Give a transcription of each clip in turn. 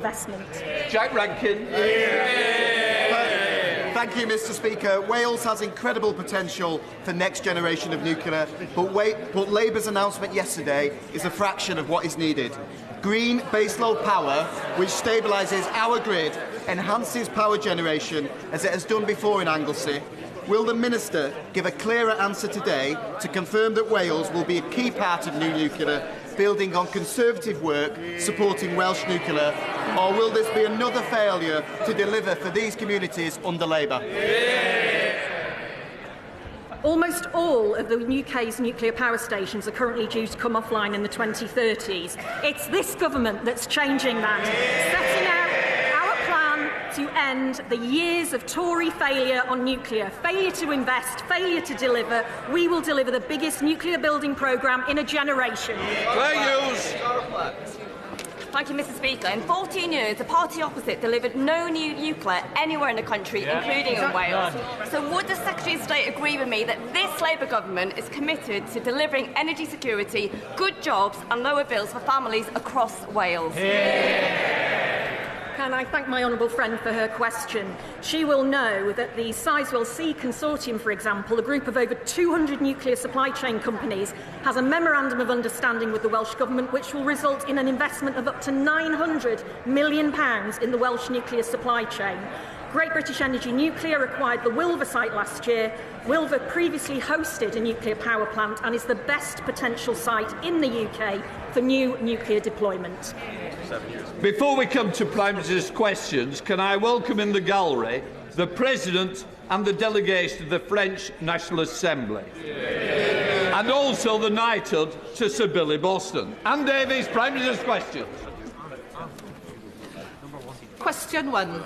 investment. Jack Rankin. Thank you, Mr. Speaker. Wales has incredible potential for next generation of nuclear, but Labour's announcement yesterday is a fraction of what is needed. Green baseload power, which stabilises our grid, enhances power generation as it has done before in Anglesey. Will the Minister give a clearer answer today to confirm that Wales will be a key part of new nuclear, building on Conservative work supporting Welsh nuclear, or will this be another failure to deliver for these communities under Labour? Almost all of the UK's nuclear power stations are currently due to come offline in the 2030s. It's this government that's changing that, setting out our plan to end the years of Tory failure on nuclear, failure to invest, failure to deliver. We will deliver the biggest nuclear building programme in a generation. Claire Hughes. Thank you, Mr. Speaker. In 14 years, the party opposite delivered no new nuclear anywhere in the country, including in Wales. So would the Secretary of State agree with me that this Labour government is committed to delivering energy security, good jobs and lower bills for families across Wales? Can I thank my honourable friend for her question? She will know that the Sizewell C Consortium, for example, a group of over 200 nuclear supply chain companies, has a memorandum of understanding with the Welsh Government which will result in an investment of up to £900 million in the Welsh nuclear supply chain. Great British Energy Nuclear acquired the Wilver site last year. Wilver previously hosted a nuclear power plant and is the best potential site in the UK for new nuclear deployment. Before we come to Prime Minister's questions, can I welcome in the gallery the President and the delegation of the French National Assembly, and also the knighthood to Sir Billy Boston. Anne Davies, Prime Minister's questions. Question 1.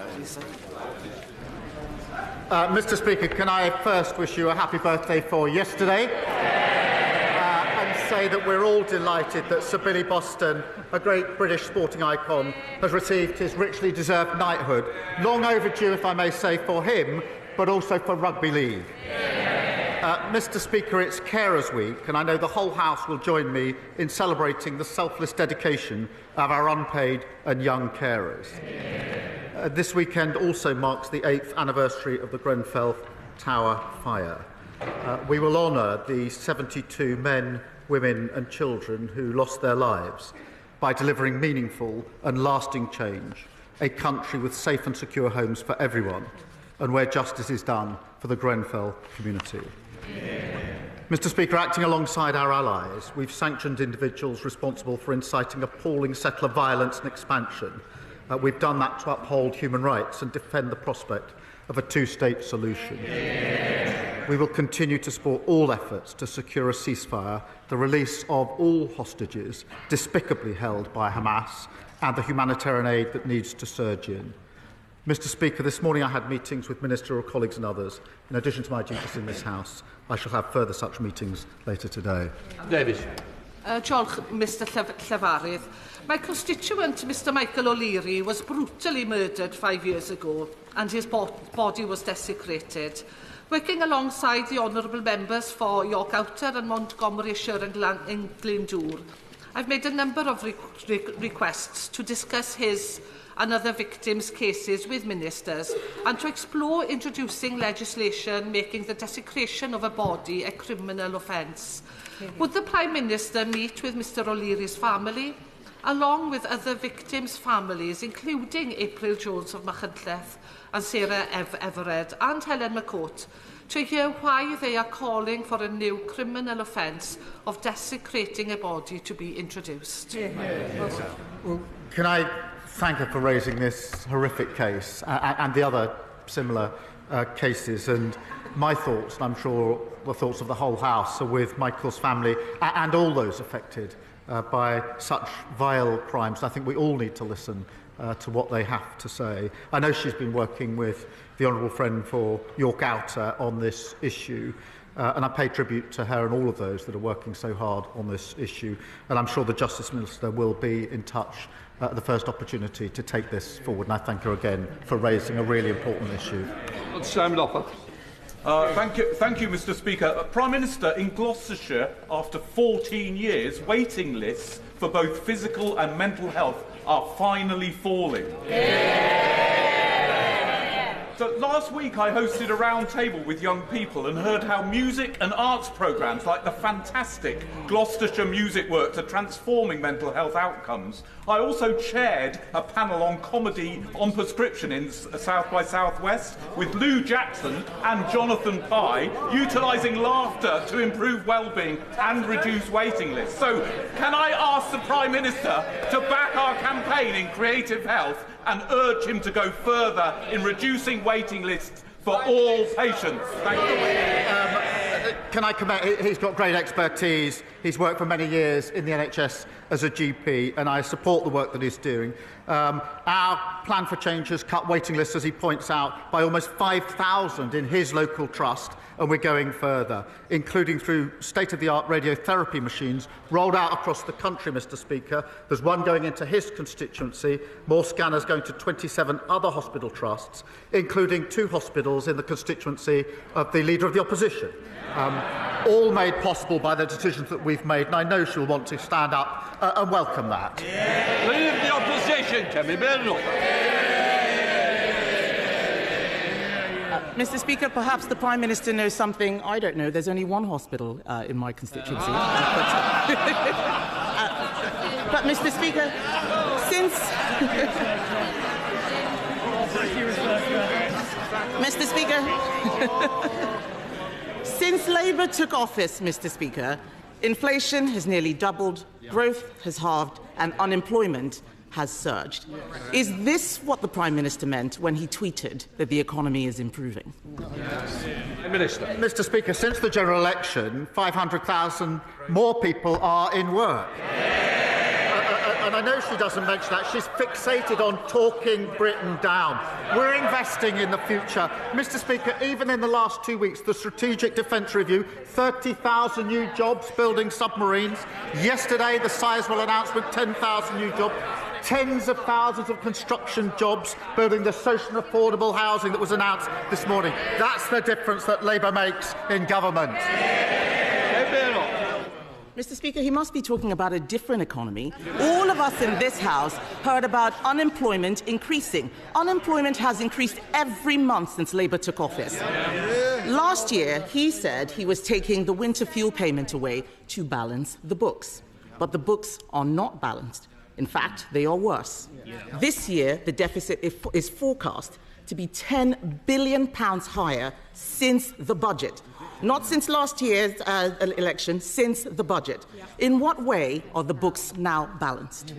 Mr. Speaker, can I first wish you a happy birthday for yesterday and say that we're all delighted that Sir Billy Boston, a great British sporting icon, has received his richly deserved knighthood. Long overdue, if I may say, for him, but also for rugby league. Mr. Speaker, it's Carers Week, and I know the whole House will join me in celebrating the selfless dedication of our unpaid and young carers. This weekend also marks the 8th anniversary of the Grenfell Tower fire. We will honour the 72 men, women and children who lost their lives by delivering meaningful and lasting change, a country with safe and secure homes for everyone, and where justice is done for the Grenfell community. Mr. Speaker, acting alongside our allies, we've sanctioned individuals responsible for inciting appalling settler violence and expansion. We've done that to uphold human rights and defend the prospect of a two-state solution. We will continue to support all efforts to secure a ceasefire, the release of all hostages despicably held by Hamas, and the humanitarian aid that needs to surge in. Mr. Speaker, this morning I had meetings with ministerial colleagues and others. In addition to my duties in this House, I shall have further such meetings later today. Davies. Diolch, Mr. Llefarydd. My constituent, Mr. Michael O'Leary, was brutally murdered 5 years ago and his body was desecrated. Working alongside the honourable members for York Outer and Montgomeryshire and Glyndŵr, I've made a number of requests to discuss his and other victims' cases with ministers and to explore introducing legislation making the desecration of a body a criminal offence. Would the Prime Minister meet with Mr O'Leary's family, along with other victims' families, including April Jones of Machynlleth and Sarah Everard and Helen McCourt, to hear why they are calling for a new criminal offence of desecrating a body to be introduced? Well, can I thank her for raising this horrific case and the other similar cases, and my thoughts, and I'm sure the thoughts of the whole House, are with Michael's family and all those affected by such vile crimes. I think we all need to listen to what they have to say. I know she's been working with the honourable friend for York Outer on this issue, and I pay tribute to her and all of those that are working so hard on this issue, and I'm sure the Justice Minister will be in touch at the first opportunity to take this forward, and I thank her again for raising a really important issue. Simon Offer. Thank you, Mr. Speaker. Prime Minister, in Gloucestershire, after 14 years, waiting lists for both physical and mental health are finally falling. So last week I hosted a round table with young people and heard how music and arts programmes like the fantastic Gloucestershire Music Works are transforming mental health outcomes. I also chaired a panel on comedy on prescription in South by Southwest with Lou Jackson and Jonathan Pye, utilising laughter to improve well-being and reduce waiting lists. So can I ask the Prime Minister to back our campaign in creative health and urge him to go further in reducing waiting lists for all patients? Thank you. Can I comment? He's got great expertise. He's worked for many years in the NHS as a GP, and I support the work that he's doing. Our plan for change has cut waiting lists, as he points out, by almost 5,000 in his local trust, and we're going further, including through state-of-the-art radiotherapy machines rolled out across the country, Mr. Speaker. There's one going into his constituency, more scanners going to 27 other hospital trusts, including 2 hospitals in the constituency of the Leader of the Opposition. All made possible by the decisions that we've made, and I know she'll want to stand up and welcome that. Leader of the Opposition, Kemi Bernal. Mr. Speaker, perhaps the Prime Minister knows something I don't know. There's only one hospital in my constituency. But Mr. Speaker, since Labour took office, Mr. Speaker, inflation has nearly doubled, growth has halved, and unemployment has surged. Is this what the Prime Minister meant when he tweeted that the economy is improving? Minister. Mr. Speaker, since the general election, 500,000 more people are in work. And I know she doesn't mention that. She's fixated on talking Britain down. We're investing in the future. Mr. Speaker, even in the last 2 weeks, the Strategic Defence Review, 30,000 new jobs building submarines. Yesterday, the Sizewell announcement, 10,000 new jobs. Tens of thousands of construction jobs building the social and affordable housing that was announced this morning. That's the difference that Labour makes in government. Mr. Speaker, he must be talking about a different economy. All of us in this House heard about unemployment increasing. Unemployment has increased every month since Labour took office. Last year, he said he was taking the winter fuel payment away to balance the books. But the books are not balanced. In fact, they are worse. This year, the deficit is forecast to be £10 billion higher since the budget. Not since last year's election, since the budget. In what way are the books now balanced?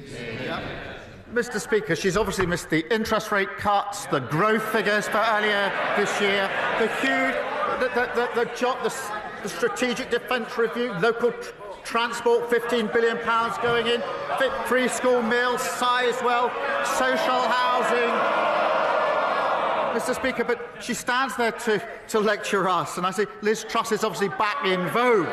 Mr. Speaker, she's obviously missed the interest rate cuts, the growth figures for earlier this year, the huge, the Strategic Defence Review, local transport, £15 billion going in, free school meals, Sizewell, social housing. Mr. Speaker, but she stands there to lecture us, and I say Liz Truss is obviously back in vogue,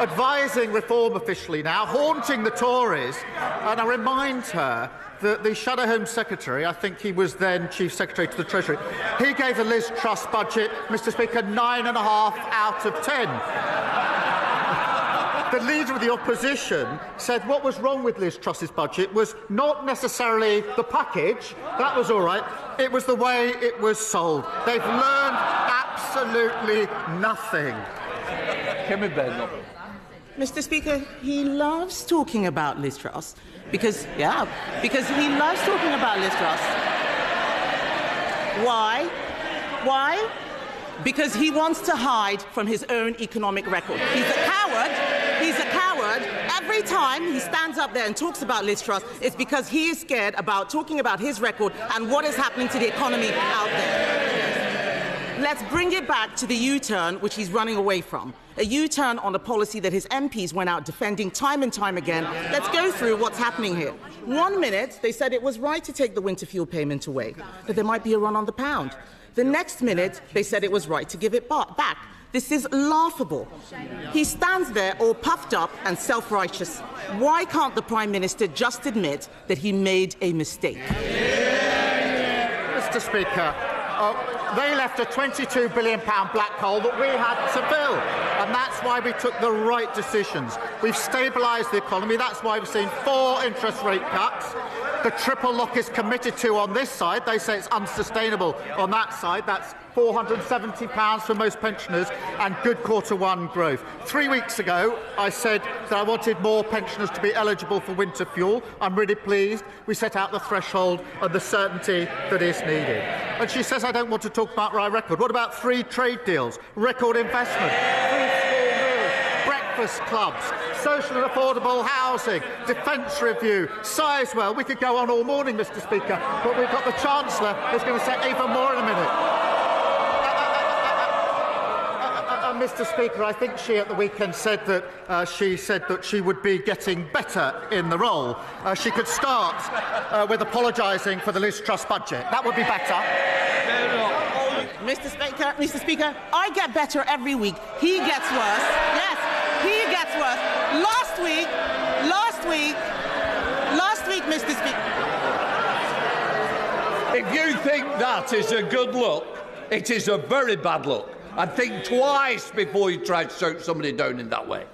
advising reform officially now, haunting the Tories, and I remind her that the Shadow Home Secretary, I think he was then Chief Secretary to the Treasury, he gave the Liz Truss budget, Mr. Speaker, 9.5 out of 10. The Leader of the Opposition said what was wrong with Liz Truss's budget was not necessarily the package, that was all right, it was the way it was sold. They've learned absolutely nothing. Mr. Speaker, he loves talking about Liz Truss because he loves talking about Liz Truss. Why? Why? Because he wants to hide from his own economic record. He's a coward. He's a coward. Every time he stands up there and talks about Liz Truss, it's because he is scared about talking about his record and what is happening to the economy out there. Let's bring it back to the U-turn which he's running away from. A U-turn on a policy that his MPs went out defending time and time again. Let's go through what's happening here. 1 minute, they said it was right to take the winter fuel payment away, that there might be a run on the pound. The next minute, they said it was right to give it back. This is laughable. He stands there all puffed up and self-righteous. Why can't the Prime Minister just admit that he made a mistake? Mr. Speaker, they left a £22 billion black hole that we had to fill, and that's why we took the right decisions. We've stabilised the economy. That's why we've seen 4 interest rate cuts. the triple lock is committed to on this side. They say it's unsustainable on that side. That's £470 for most pensioners and good Q1 growth. 3 weeks ago, I said that I wanted more pensioners to be eligible for winter fuel. I'm really pleased we set out the threshold and the certainty that is needed. And she says I don't want to talk about my record. What about free trade deals, record investment, free school meals, breakfast clubs, social and affordable housing, defence review, Sizewell? We could go on all morning, Mr. Speaker, but we've got the Chancellor who's going to say even more in a minute. Mr. Speaker, I think she at the weekend said that she would be getting better in the role. She could start with apologising for the Liz Truss budget. That would be better. Mr. Speaker, I get better every week. He gets worse. Yes, he gets worse. Last week, Mr. Speaker. If you think that is a good look, it is a very bad look. And think twice before you try to shout somebody down in that way.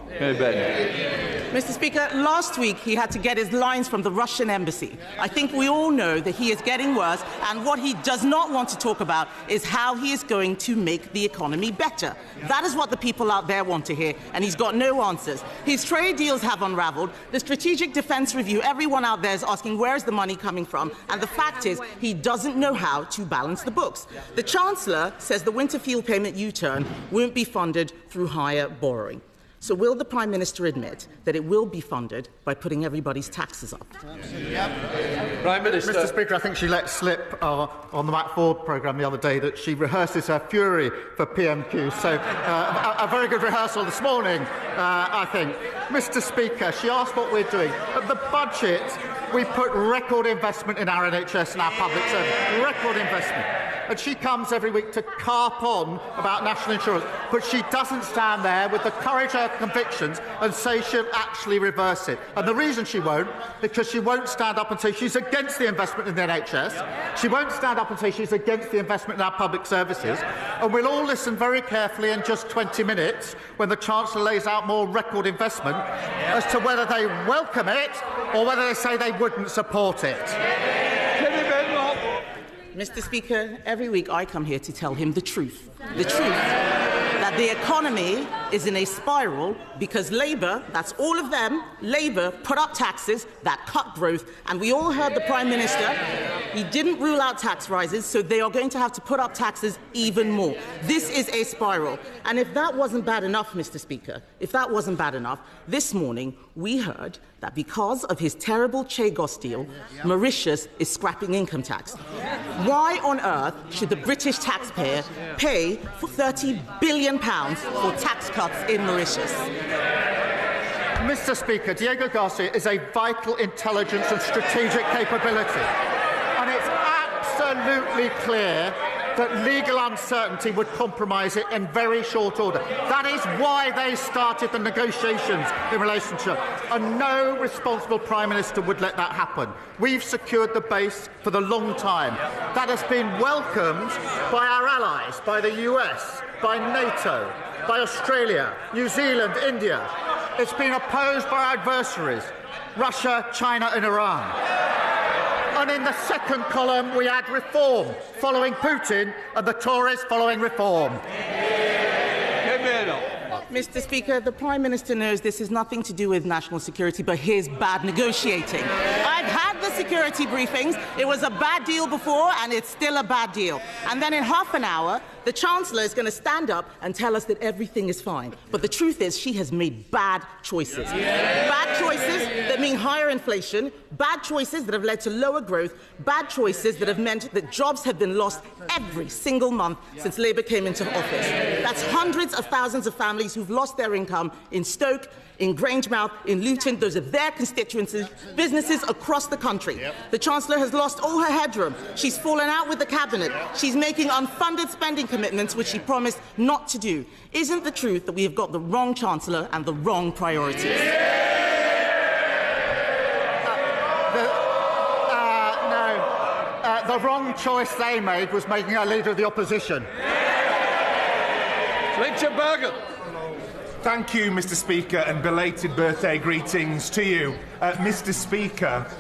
Hey, Ben. Mr. Speaker, last week he had to get his lines from the Russian embassy. I think we all know that he is getting worse, and what he does not want to talk about is how he is going to make the economy better. That is what the people out there want to hear, and he's got no answers. His trade deals have unravelled. The Strategic Defence Review, everyone out there is asking where is the money coming from, and the fact is he doesn't know how to balance the books. The Chancellor says the winter fuel payment U-turn won't be funded through higher borrowing. So will the Prime Minister admit that it will be funded by putting everybody's taxes up? Prime Minister. Mr. Speaker, I think she let slip on the Matt Ford programme the other day that she rehearses her fury for PMQs. So a very good rehearsal this morning, I think. Mr. Speaker, she asked what we're doing. At the budget, we put record investment in our NHS and our public service. Record investment. And she comes every week to carp on about national insurance, but she doesn't stand there with the courage of her convictions and say she'll actually reverse it. And the reason she won't, because she won't stand up and say she's against the investment in the NHS. She won't stand up and say she's against the investment in our public services. And we'll all listen very carefully in just 20 minutes when the Chancellor lays out more record investment as to whether they welcome it or whether they say they wouldn't support it. Mr. Speaker, every week I come here to tell him the truth. The truth that the economy is in a spiral because Labour, that's all of them, Labour put up taxes that cut growth. And we all heard the Prime Minister, he didn't rule out tax rises, so they are going to have to put up taxes even more. This is a spiral. And if that wasn't bad enough, Mr. Speaker, if that wasn't bad enough, this morning we heard that because of his terrible Chagos deal, Mauritius is scrapping income tax. Why on earth should the British taxpayer pay for £30 billion for tax cuts in Mauritius? Mr. Speaker, Diego Garcia is a vital intelligence and strategic capability. And it's absolutely clear that legal uncertainty would compromise it in very short order. That is why they started the negotiations in relation to it. And no responsible Prime Minister would let that happen. We've secured the base for the long time. That has been welcomed by our allies, by the US, by NATO, by Australia, New Zealand, India. It's been opposed by our adversaries, Russia, China and Iran. And in the second column, we add reform, following Putin, and the Tories following reform. Mr. Speaker, the Prime Minister knows this is nothing to do with national security, but his bad negotiating. I've had the security briefings. It was a bad deal before, and it's still a bad deal. And then in half an hour, the Chancellor is going to stand up and tell us that everything is fine. But the truth is, she has made bad choices. Bad choices that mean higher inflation, bad choices that have led to lower growth, bad choices that have meant that jobs have been lost every single month since Labour came into office. That's hundreds of thousands of families who've lost their income in Stoke, in Grangemouth, in Luton. Those are their constituencies, businesses across the country. The Chancellor has lost all her headroom. She's fallen out with the Cabinet. She's making unfunded spending commitments which she promised not to do. Isn't the truth that we have got the wrong Chancellor and the wrong priorities? The wrong choice they made was making her Leader of the Opposition. Richard Bergen. Thank you, Mr. Speaker, and belated birthday greetings to you. Mr. Speaker,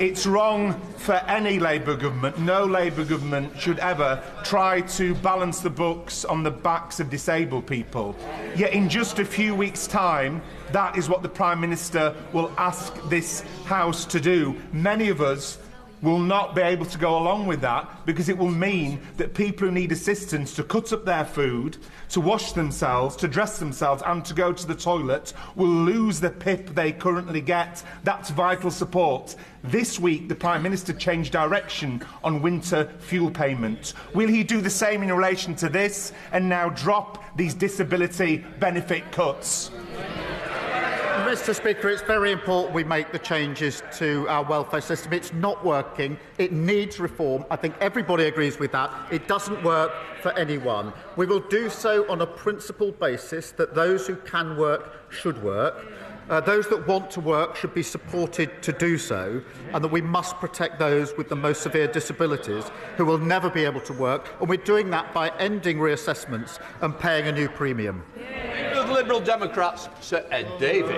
It's wrong for any Labour government. No Labour government should ever try to balance the books on the backs of disabled people. Yet in just a few weeks' time, that is what the Prime Minister will ask this House to do. Many of us will not be able to go along with that because it will mean that people who need assistance to cut up their food, to wash themselves, to dress themselves and to go to the toilet will lose the PIP they currently get. That's vital support. This week, the Prime Minister changed direction on winter fuel payments. Will he do the same in relation to this and now drop these disability benefit cuts? Mr. Speaker, it's very important we make the changes to our welfare system. It's not working. It needs reform. I think everybody agrees with that. It doesn't work for anyone. We will do so on a principled basis that those who can work should work. Those that want to work should be supported to do so, and that we must protect those with the most severe disabilities who will never be able to work. And we're doing that by ending reassessments and paying a new premium. The Liberal Democrats, Sir Ed Davey.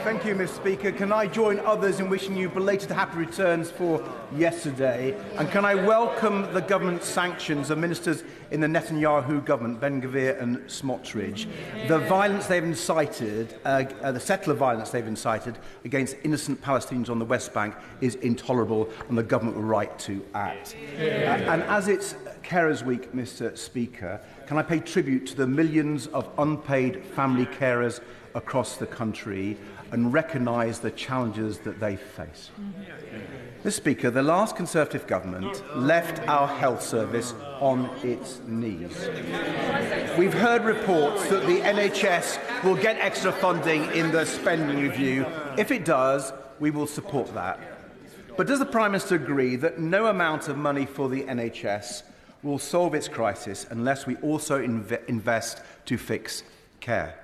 Thank you, Mr. Speaker. Can I join others in wishing you belated happy returns for yesterday? And can I welcome the government's sanctions of ministers in the Netanyahu government, Ben-Gvir and Smotrich? The violence they've incited, the settler violence they've incited against innocent Palestinians on the West Bank is intolerable, and the government will right to act. And as it's Carers Week, Mr. Speaker, can I pay tribute to the millions of unpaid family carers across the country and recognise the challenges that they face? Mr. Speaker, the last Conservative government left our health service on its knees. We've heard reports that the NHS will get extra funding in the spending review. If it does, we will support that. But does the Prime Minister agree that no amount of money for the NHS will solve its crisis unless we also invest to fix care?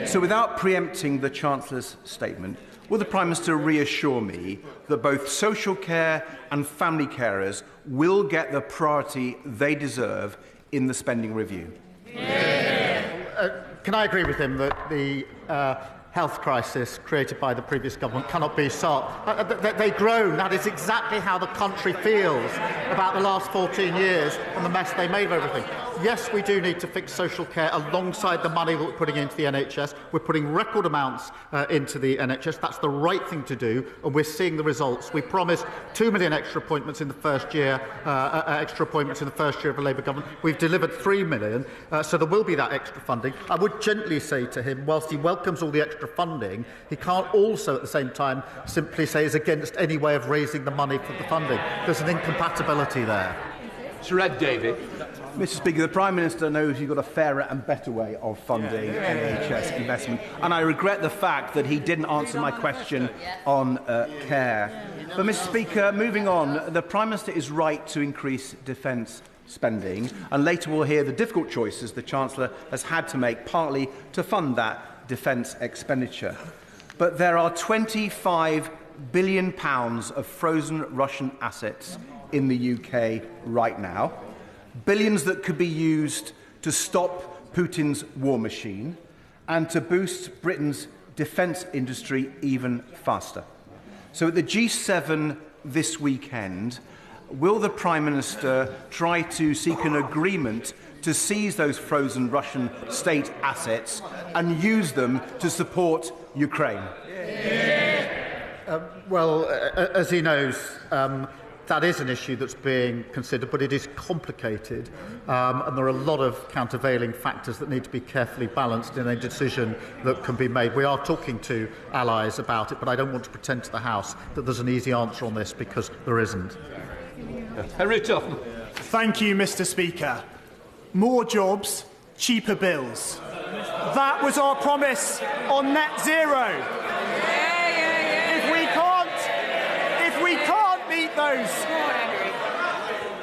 So without preempting the Chancellor's statement, will the Prime Minister reassure me that both social care and family carers will get the priority they deserve in the spending review? Can I agree with him that the health crisis created by the previous government cannot be solved? They groan. That is exactly how the country feels about the last 14 years and the mess they made of everything. Yes, we do need to fix social care alongside the money that we're putting into the NHS. We're putting record amounts into the NHS. That's the right thing to do, and we're seeing the results. We promised 2 million extra appointments in the first year, of a Labour government. We've delivered 3 million, so there will be that extra funding. I would gently say to him, whilst he welcomes all the extra funding, he can't also at the same time simply say he's against any way of raising the money for the funding. There's an incompatibility there. Sir Ed Davey. Mr. Speaker, the Prime Minister knows you've got a fairer and better way of funding NHS investment, and I regret the fact that he didn't answer my question on care. But, Mr. Speaker, moving on, the Prime Minister is right to increase defence spending, and later we'll hear the difficult choices the Chancellor has had to make, partly to fund that defence expenditure. But there are £25 billion of frozen Russian assets in the UK right now. Billions that could be used to stop Putin's war machine and to boost Britain's defence industry even faster. So at the G7 this weekend, will the Prime Minister try to seek an agreement to seize those frozen Russian state assets and use them to support Ukraine? As he knows, that is an issue that's being considered, but it is complicated, and there are a lot of countervailing factors that need to be carefully balanced in a decision that can be made. We are talking to allies about it, but I don't want to pretend to the House that there's an easy answer on this, because there isn't. Henry Tufton. Thank you, Mr. Speaker. More jobs, cheaper bills. That was our promise on net zero.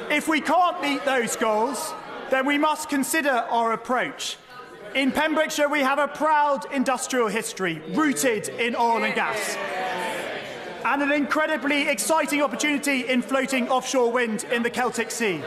If we can't meet those goals, then we must consider our approach. In Pembrokeshire, we have a proud industrial history rooted in oil and gas, and an incredibly exciting opportunity in floating offshore wind in the Celtic Sea.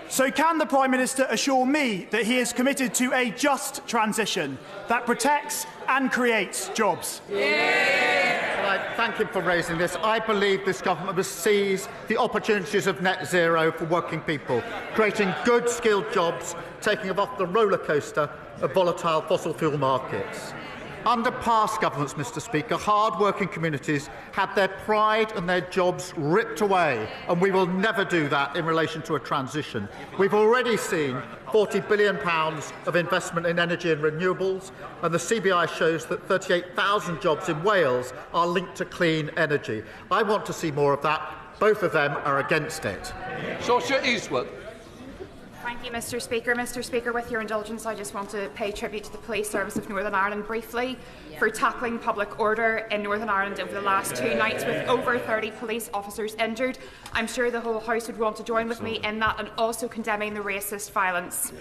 So can the Prime Minister assure me that he is committed to a just transition that protects and creates jobs? Well, thank him for raising this. I believe this government must seize the opportunities of net zero for working people, creating good, skilled jobs, taking them off the roller coaster of volatile fossil fuel markets. Under past governments, Mr. Speaker, hard-working communities had their pride and their jobs ripped away, and we will never do that in relation to a transition. We've already seen £40 billion of investment in energy and renewables, and the CBI shows that 38,000 jobs in Wales are linked to clean energy. I want to see more of that. Both of them are against it. Saoirse Eastwood. Thank you, Mr. Speaker. Mr. Speaker, with your indulgence, I just want to pay tribute to the Police Service of Northern Ireland briefly for tackling public order in Northern Ireland over the last 2 nights with over 30 police officers injured. I'm sure the whole House would want to join with me in that and also condemning the racist violence.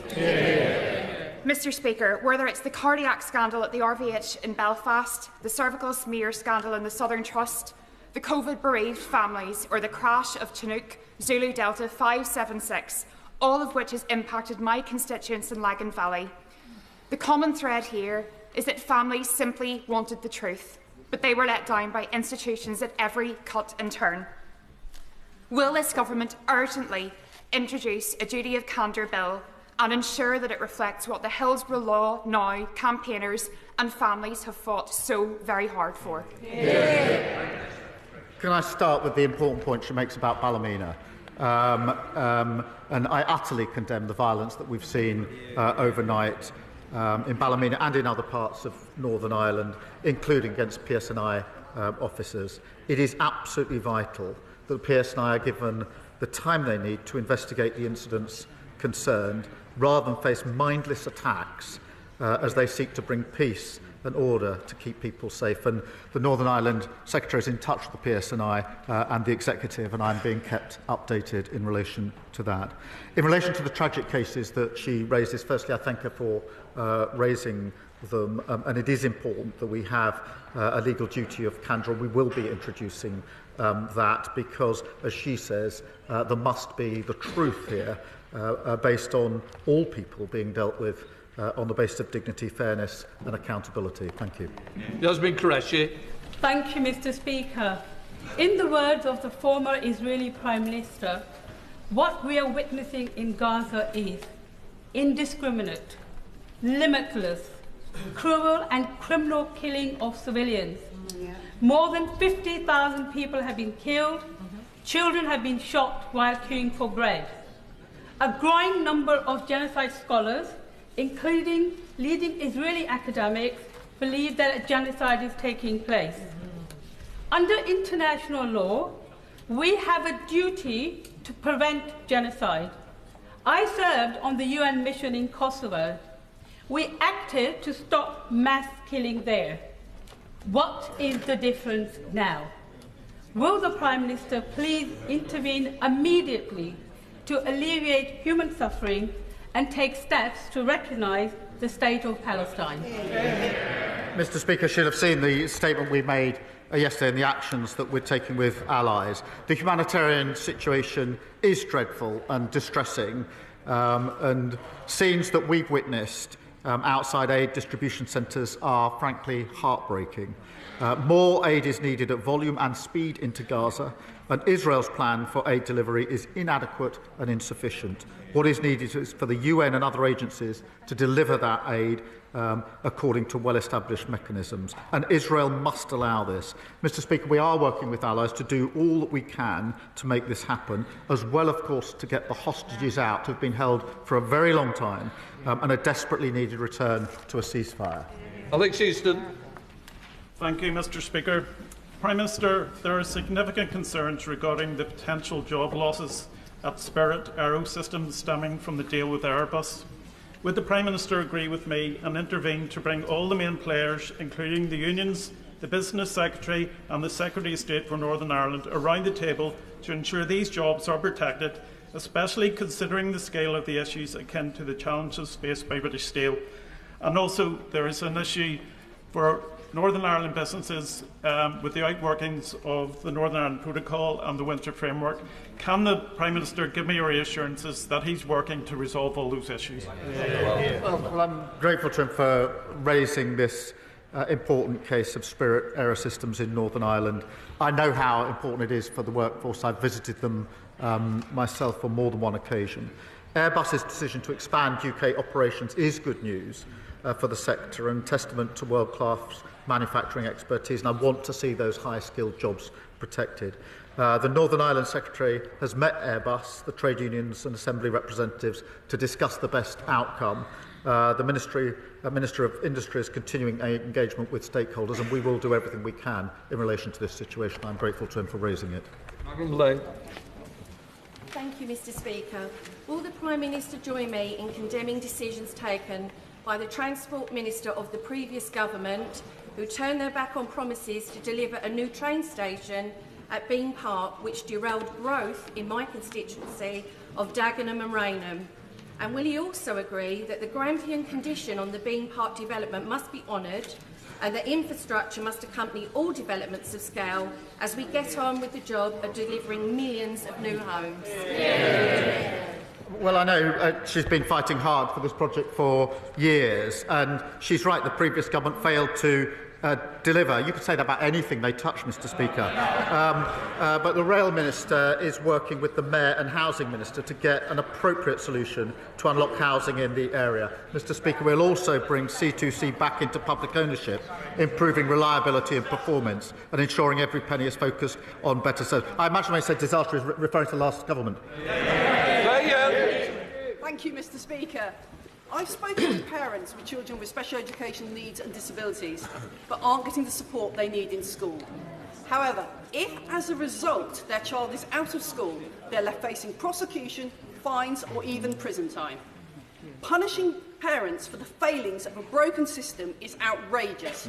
Mr. Speaker, whether it's the cardiac scandal at the RVH in Belfast, the cervical smear scandal in the Southern Trust, the COVID-bereaved families, or the crash of Chinook Zulu Delta 576, all of which has impacted my constituents in Lagan Valley. The common thread here is that families simply wanted the truth, but they were let down by institutions at every cut and turn. Will this government urgently introduce a duty of candour bill and ensure that it reflects what the Hillsborough Law Now campaigners and families have fought so very hard for? Can I start with the important point she makes about Ballymena? And I utterly condemn the violence that we've seen overnight in Ballymena and in other parts of Northern Ireland, including against PSNI officers. It is absolutely vital that the PSNI are given the time they need to investigate the incidents concerned, rather than face mindless attacks as they seek to bring peace and order to keep people safe. And the Northern Ireland Secretary is in touch with the PSNI and the Executive, and I'm being kept updated in relation to that. In relation to the tragic cases that she raises, firstly, I thank her for raising them, and it is important that we have a legal duty of candour. We will be introducing that because, as she says, there must be the truth here based on all people being dealt with on the basis of dignity, fairness and accountability. Thank you. Yasmin Qureshi. Thank you, Mr. Speaker. In the words of the former Israeli Prime Minister, what we are witnessing in Gaza is indiscriminate, limitless, cruel and criminal killing of civilians. More than 50,000 people have been killed, children have been shot while queuing for bread. A growing number of genocide scholars, including leading Israeli academics, believe that a genocide is taking place. Under international law, we have a duty to prevent genocide. I served on the UN mission in Kosovo. We acted to stop mass killing there. What is the difference now? Will the Prime Minister please intervene immediately to alleviate human suffering and take steps to recognise the state of Palestine? Mr. Speaker, should have seen the statement we made yesterday and the actions that we're taking with allies. The humanitarian situation is dreadful and distressing, and scenes that we've witnessed outside aid distribution centres are frankly heartbreaking. More aid is needed at volume and speed into Gaza, and Israel's plan for aid delivery is inadequate and insufficient. What is needed is for the UN and other agencies to deliver that aid according to well-established mechanisms, and Israel must allow this. Mr. Speaker, we are working with allies to do all that we can to make this happen, as well, of course, to get the hostages out who have been held for a very long time and a desperately needed return to a ceasefire. Alex Easton. Thank you, Mr. Speaker. Prime Minister, there are significant concerns regarding the potential job losses at Spirit Aerosystems stemming from the deal with Airbus. Would the Prime Minister agree with me and intervene to bring all the main players, including the unions, the Business Secretary and the Secretary of State for Northern Ireland, around the table to ensure these jobs are protected, especially considering the scale of the issues akin to the challenges faced by British Steel? And also, there is an issue for Northern Ireland businesses with the outworkings of the Northern Ireland Protocol and the Winter Framework. Can the Prime Minister give me reassurances that he's working to resolve all those issues? Well, I'm grateful to him for raising this important case of Spirit Aerosystems in Northern Ireland. I know how important it is for the workforce. I've visited them myself on more than one occasion. Airbus's decision to expand UK operations is good news for the sector and testament to world-class manufacturing expertise, and I want to see those high-skilled jobs protected. The Northern Ireland Secretary has met Airbus, the trade unions and Assembly representatives to discuss the best outcome. The Minister of Industry is continuing engagement with stakeholders, and we will do everything we can in relation to this situation. I'm grateful to him for raising it. Thank you, Mr. Speaker. Will the Prime Minister join me in condemning decisions taken by the Transport Minister of the previous government, who turned their back on promises to deliver a new train station at Bean Park, which derailed growth in my constituency of Dagenham and Rainham? And will he also agree that the Grampian condition on the Bean Park development must be honoured and that infrastructure must accompany all developments of scale as we get on with the job of delivering millions of new homes? Well, I know she's been fighting hard for this project for years, and she's right, the previous government failed to deliver. You could say that about anything they touch, Mr. Speaker. But the Rail Minister is working with the Mayor and Housing Minister to get an appropriate solution to unlock housing in the area. Mr. Speaker, we'll also bring C2C back into public ownership, improving reliability and performance and ensuring every penny is focused on better service. I imagine when I said disaster is referring to the last government. Thank you, Mr. Speaker. I've spoken with parents with children with special educational needs and disabilities, but aren't getting the support they need in school. However, if as a result their child is out of school, they're left facing prosecution, fines or even prison time. Punishing parents for the failings of a broken system is outrageous.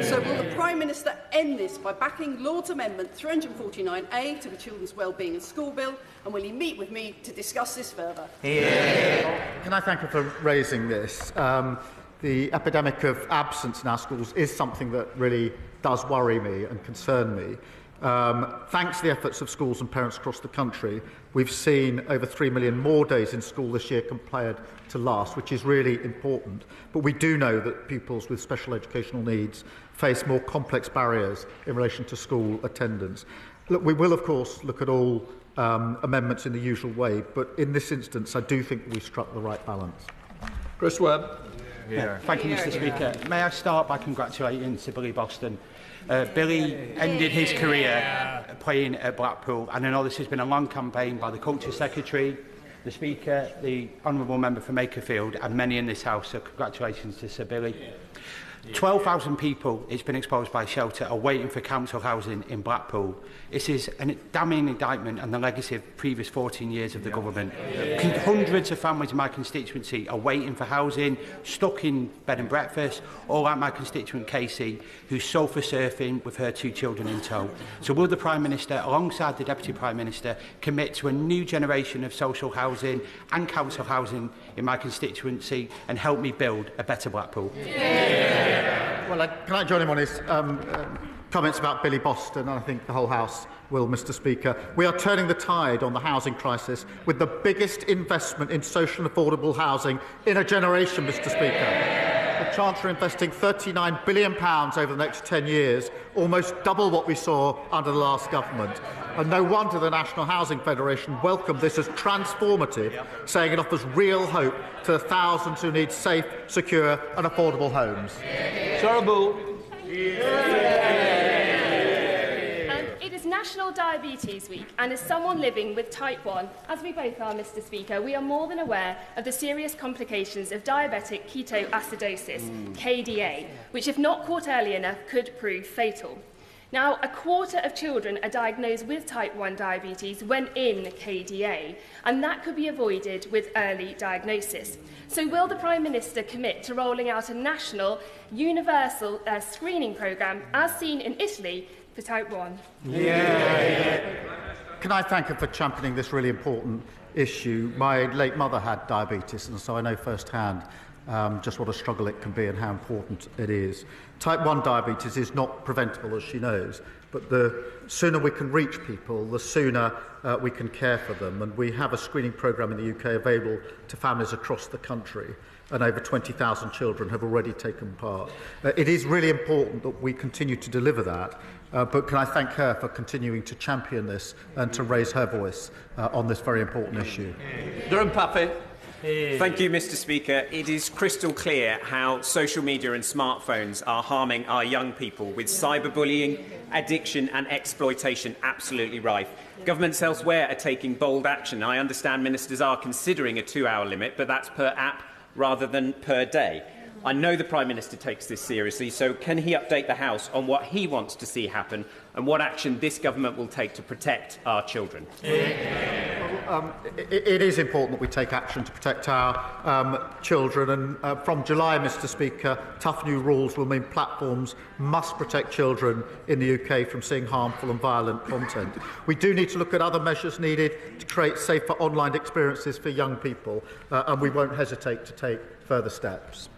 So will the Prime Minister end this by backing Lord's Amendment 349A to the Children's Wellbeing and School Bill, and will he meet with me to discuss this further? Can I thank her for raising this? The epidemic of absence in our schools is something that really does worry me and concern me. Thanks to the efforts of schools and parents across the country, we've seen over 3 million more days in school this year compared to last, which is really important. But we do know that pupils with special educational needs face more complex barriers in relation to school attendance. Look, we will, of course, look at all amendments in the usual way, but in this instance, I do think we struck the right balance. Chris Webb. Thank you, Mr. Speaker. May I start by congratulating Sir Billy Boston. Billy ended his career playing at Blackpool, and I know this has been a long campaign by the Culture Secretary, the Speaker, the Honourable Member for Makerfield, and many in this House, so congratulations to Sir Billy. 12,000 people, it's been exposed by shelter, are waiting for council housing in Blackpool. This is a damning indictment on the legacy of previous 14 years of the government. Hundreds of families in my constituency are waiting for housing, stuck in bed and breakfast, or like my constituent Casey, who's sofa surfing with her 2 children in tow. So will the Prime Minister, alongside the Deputy Prime Minister, commit to a new generation of social housing and council housing in my constituency and help me build a better Blackpool? Well, can I join him on his comments about Billy Boston? And I think the whole House will, Mr. Speaker. We are turning the tide on the housing crisis with the biggest investment in social and affordable housing in a generation, Mr. Speaker. The Chancellor investing £39 billion over the next 10 years, almost double what we saw under the last government. And no wonder the National Housing Federation welcomed this as transformative, saying it offers real hope to the thousands who need safe, secure and affordable homes. It is National Diabetes Week, and as someone living with type 1, as we both are, Mr. Speaker, we are more than aware of the serious complications of diabetic ketoacidosis, KDA, which, if not caught early enough, could prove fatal. Now, 1/4 of children are diagnosed with type 1 diabetes when in KDA, and that could be avoided with early diagnosis. So will the Prime Minister commit to rolling out a national, universal screening programme, as seen in Italy, for type 1? Can I thank her for championing this really important issue? My late mother had diabetes, and so I know firsthand just what a struggle it can be and how important it is. Type 1 diabetes is not preventable, as she knows, but the sooner we can reach people, the sooner we can care for them. And we have a screening programme in the UK available to families across the country, and over 20,000 children have already taken part. It is really important that we continue to deliver that, but can I thank her for continuing to champion this and to raise her voice on this very important issue. Durham Pappy. Thank you, Mr. Speaker. It is crystal clear how social media and smartphones are harming our young people, with cyberbullying, addiction and exploitation absolutely rife. Governments elsewhere are taking bold action. I understand ministers are considering a 2-hour limit, but that's per app rather than per day. I know the Prime Minister takes this seriously, so can he update the House on what he wants to see happen and what action this government will take to protect our children? It is important that we take action to protect our children, and from July, Mr. Speaker, tough new rules will mean platforms must protect children in the UK from seeing harmful and violent content. We do need to look at other measures needed to create safer online experiences for young people, and we won't hesitate to take further steps.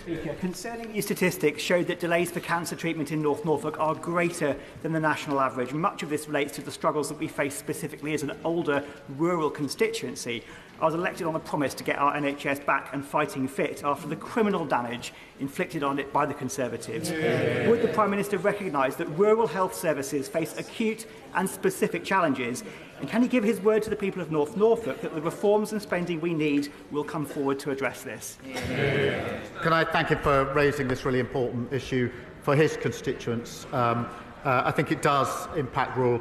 Speaker, concerning new statistics showed that delays for cancer treatment in North Norfolk are greater than the national average. Much of this relates to the struggles that we face specifically as an older rural constituency. I was elected on a promise to get our NHS back and fighting fit after the criminal damage inflicted on it by the Conservatives. Yeah. Would the Prime Minister recognise that rural health services face acute and specific challenges? And can he give his word to the people of North Norfolk that the reforms and spending we need will come forward to address this? Yeah. Can I thank him for raising this really important issue for his constituents? I think it does impact rural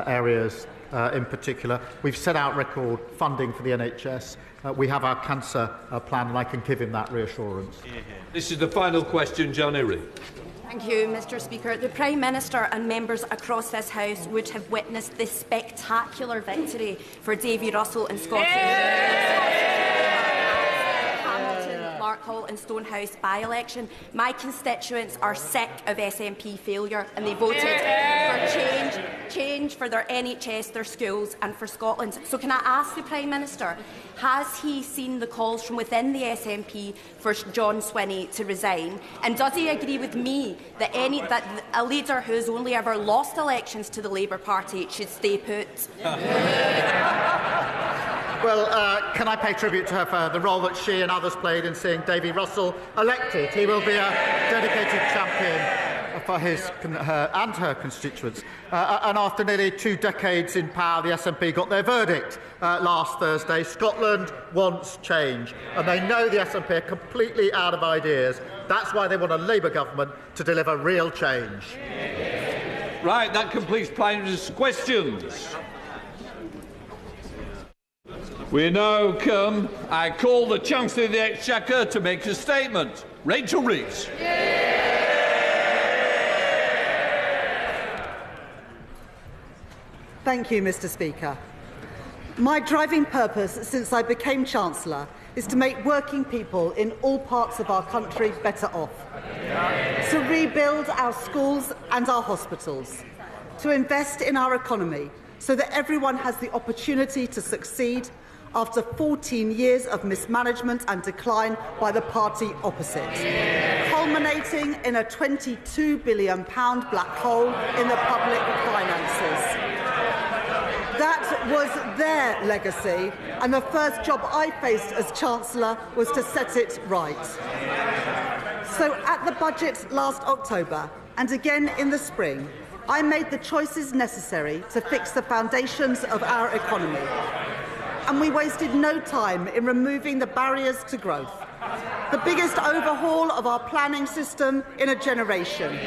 areas in particular. We've set out record funding for the NHS. We have our cancer plan, and I can give him that reassurance. This is the final question, John Erie. Thank you, Mr. Speaker. The Prime Minister and members across this House would have witnessed this spectacular victory for Davy Russell in Scotland. Hall and Stonehouse by-election. My constituents are sick of SNP failure, and they voted for change for their NHS, their schools and for Scotland. So can I ask the Prime Minister, has he seen the calls from within the SNP for John Swinney to resign? And does he agree with me that a leader who has only ever lost elections to the Labour Party should stay put? Well, can I pay tribute to her for the role that she and others played in seeing Davy Russell elected? He will be a dedicated champion for her and her constituents. And after nearly 2 decades in power, the SNP got their verdict last Thursday. Scotland wants change, and they know the SNP are completely out of ideas. That's why they want a Labour government to deliver real change. Right, that completes Prime Minister's questions. We now come. I call the Chancellor of the Exchequer to make a statement. Rachel Reeves. Thank you, Mr. Speaker. My driving purpose since I became Chancellor is to make working people in all parts of our country better off, to rebuild our schools and our hospitals, to invest in our economy so that everyone has the opportunity to succeed after 14 years of mismanagement and decline by the party opposite, culminating in a £22 billion black hole in the public finances. That was their legacy, and the first job I faced as Chancellor was to set it right. So at the budget last October, and again in the spring, I made the choices necessary to fix the foundations of our economy. And we wasted no time in removing the barriers to growth. The biggest overhaul of our planning system in a generation,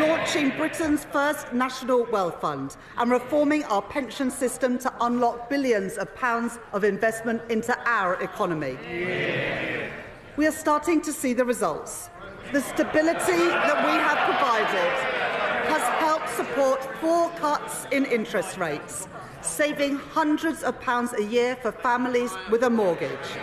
launching Britain's first national wealth fund and reforming our pension system to unlock billions of pounds of investment into our economy. We are starting to see the results. The stability that we have provided has helped support 4 cuts in interest rates, saving hundreds of pounds a year for families with a mortgage.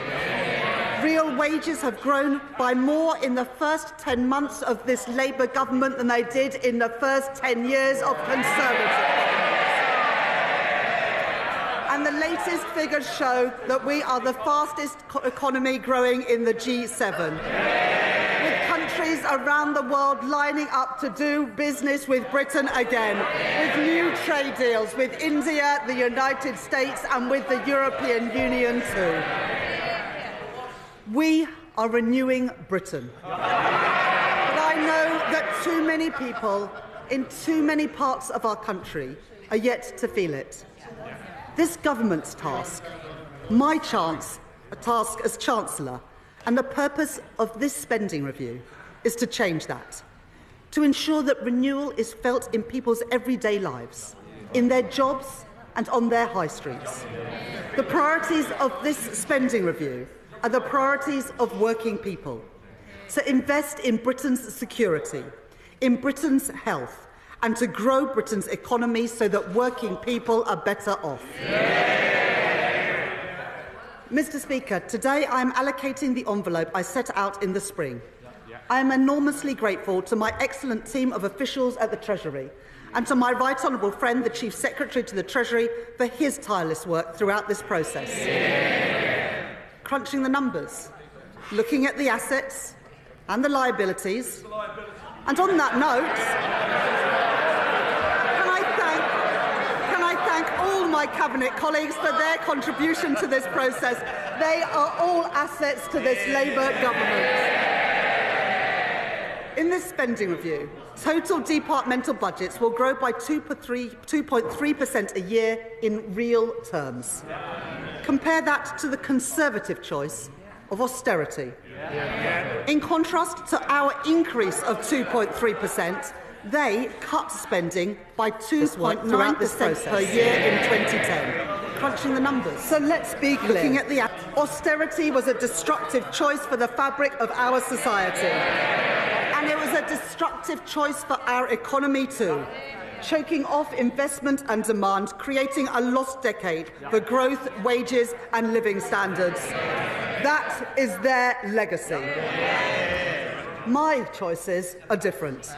Real wages have grown by more in the first 10 months of this Labour government than they did in the first 10 years of Conservative government. And the latest latest figures show that we are the fastest economy growing in the G7, with countries around the world lining up to do business with Britain again, with new trade deals with India, the United States and with the European Union too. We are renewing Britain. But I know that too many people in too many parts of our country are yet to feel it. This government's task, my task as Chancellor, and the purpose of this spending review is to change that, to ensure that renewal is felt in people's everyday lives, in their jobs and on their high streets. The priorities of this spending review are the priorities of working people, to invest in Britain's security, in Britain's health, and to grow Britain's economy so that working people are better off. Mr. Speaker, today I am allocating the envelope I set out in the spring. I am enormously grateful to my excellent team of officials at the Treasury and to my right honourable friend, the Chief Secretary to the Treasury, for his tireless work throughout this process. Crunching the numbers, looking at the assets and the liabilities. And on that note, can I thank all my Cabinet colleagues for their contribution to this process. They are all assets to this Labour government. In this spending review, total departmental budgets will grow by 2.3% a year in real terms. Compare that to the Conservative choice of austerity. In contrast to our increase of 2.3%, they cut spending by 2.9% per year in 2010. Crunching the numbers. So let's be clear. Looking at the austerity was a destructive choice for the fabric of our society. And it was a destructive choice for our economy too, choking off investment and demand, creating a lost decade for growth, wages and living standards. That is their legacy. My choices are different.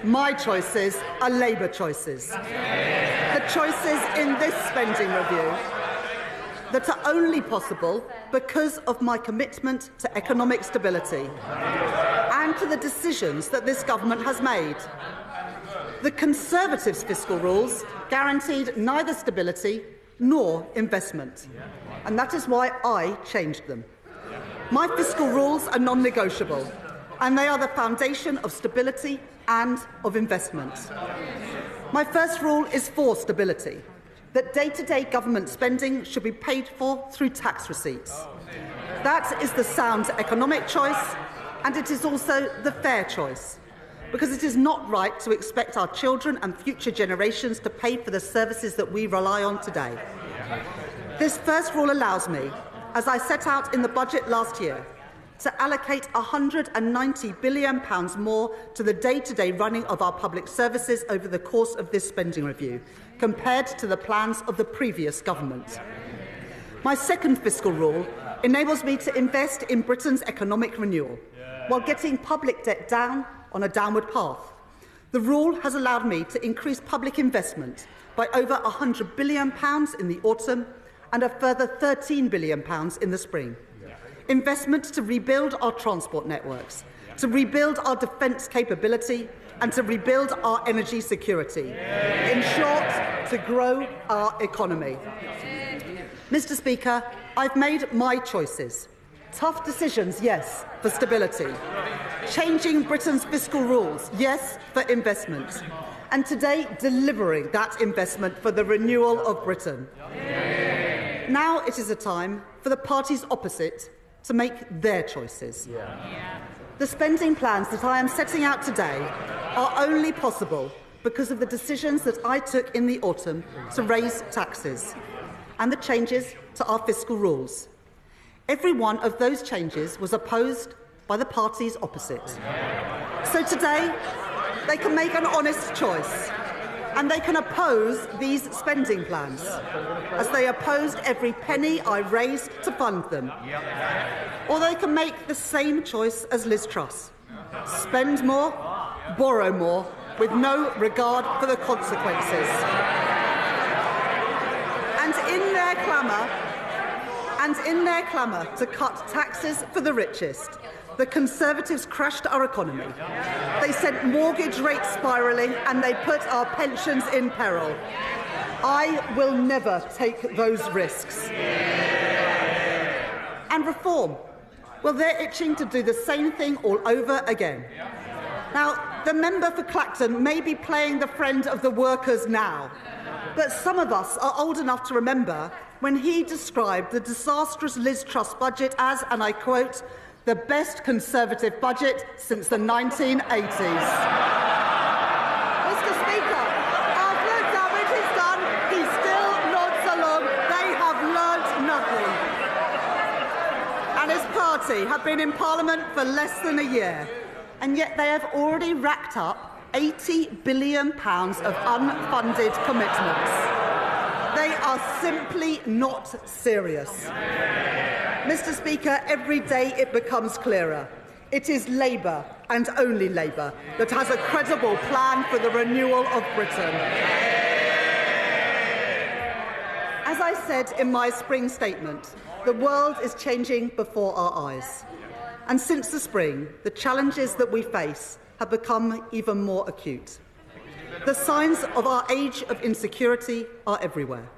My choices are Labour choices. The choices in this spending review that are only possible because of my commitment to economic stability and to the decisions that this government has made. The Conservatives' fiscal rules guaranteed neither stability nor investment, and that is why I changed them. My fiscal rules are non-negotiable, and they are the foundation of stability and of investment. My first rule is for stability, that day-to-day government spending should be paid for through tax receipts. That is the sound economic choice, and it is also the fair choice, because it is not right to expect our children and future generations to pay for the services that we rely on today. This first rule allows me, as I set out in the budget last year, to allocate £190 billion more to the day-to-day running of our public services over the course of this spending review, compared to the plans of the previous government. My second fiscal rule enables me to invest in Britain's economic renewal, while getting public debt down on a downward path. The rule has allowed me to increase public investment by over £100 billion in the autumn and a further £13 billion in the spring. Investment to rebuild our transport networks, to rebuild our defence capability and to rebuild our energy security. In short, to grow our economy. Mr. Speaker, I've made my choices. Tough decisions, yes, for stability. Changing Britain's fiscal rules, yes, for investment. And today, delivering that investment for the renewal of Britain. Now it is a time for the parties opposite to make their choices. The spending plans that I am setting out today are only possible because of the decisions that I took in the autumn to raise taxes and the changes to our fiscal rules. Every one of those changes was opposed by the parties opposite. So today, they can make an honest choice, and they can oppose these spending plans, as they opposed every penny I raised to fund them. Or they can make the same choice as Liz Truss: spend more, borrow more, with no regard for the consequences. And in their clamour to cut taxes for the richest, the Conservatives crashed our economy. They sent mortgage rates spiralling and they put our pensions in peril. I will never take those risks. And reform. Well, they're itching to do the same thing all over again. Now, the member for Clacton may be playing the friend of the workers now, but some of us are old enough to remember when he described the disastrous Liz Truss budget as, and I quote, the best Conservative budget since the 1980s. Mr. Speaker, after the damage is done, he still nods along. They have learnt nothing. And his party have been in Parliament for less than a year, and yet they have already racked up £80 billion of unfunded commitments. They are simply not serious. Mr. Speaker, every day it becomes clearer. It is Labour, and only Labour, that has a credible plan for the renewal of Britain. As I said in my spring statement, the world is changing before our eyes. And since the spring, the challenges that we face have become even more acute. The signs of our age of insecurity are everywhere.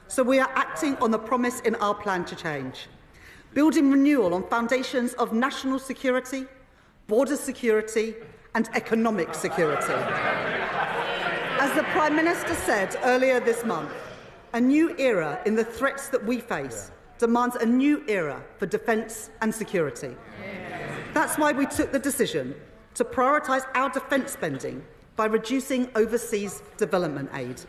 So we are acting on the promise in our plan to change, building renewal on foundations of national security, border security and economic security. As the Prime Minister said earlier this month, a new era in the threats that we face demands a new era for defence and security. That's why we took the decision to prioritise our defence spending by reducing overseas development aid,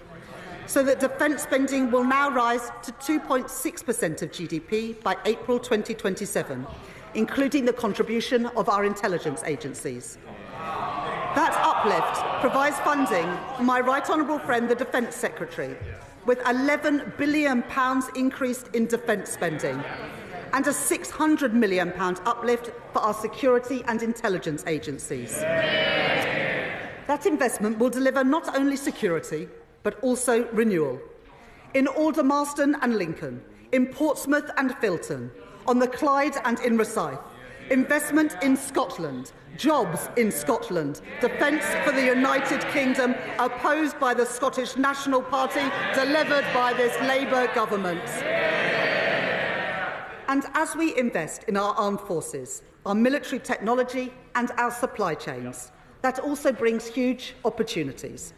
so that defence spending will now rise to 2.6% of GDP by April 2027, including the contribution of our intelligence agencies. That uplift provides funding for my right honourable friend, the Defence Secretary, with £11 billion increased in defence spending and a £600 million uplift for our security and intelligence agencies. That investment will deliver not only security, but also renewal. In Aldermaston and Lincoln, in Portsmouth and Filton, on the Clyde and in Rosyth, investment in Scotland, jobs in Scotland, defence for the United Kingdom, opposed by the Scottish National Party, delivered by this Labour government. And as we invest in our armed forces, our military technology and our supply chains, that also brings huge opportunities.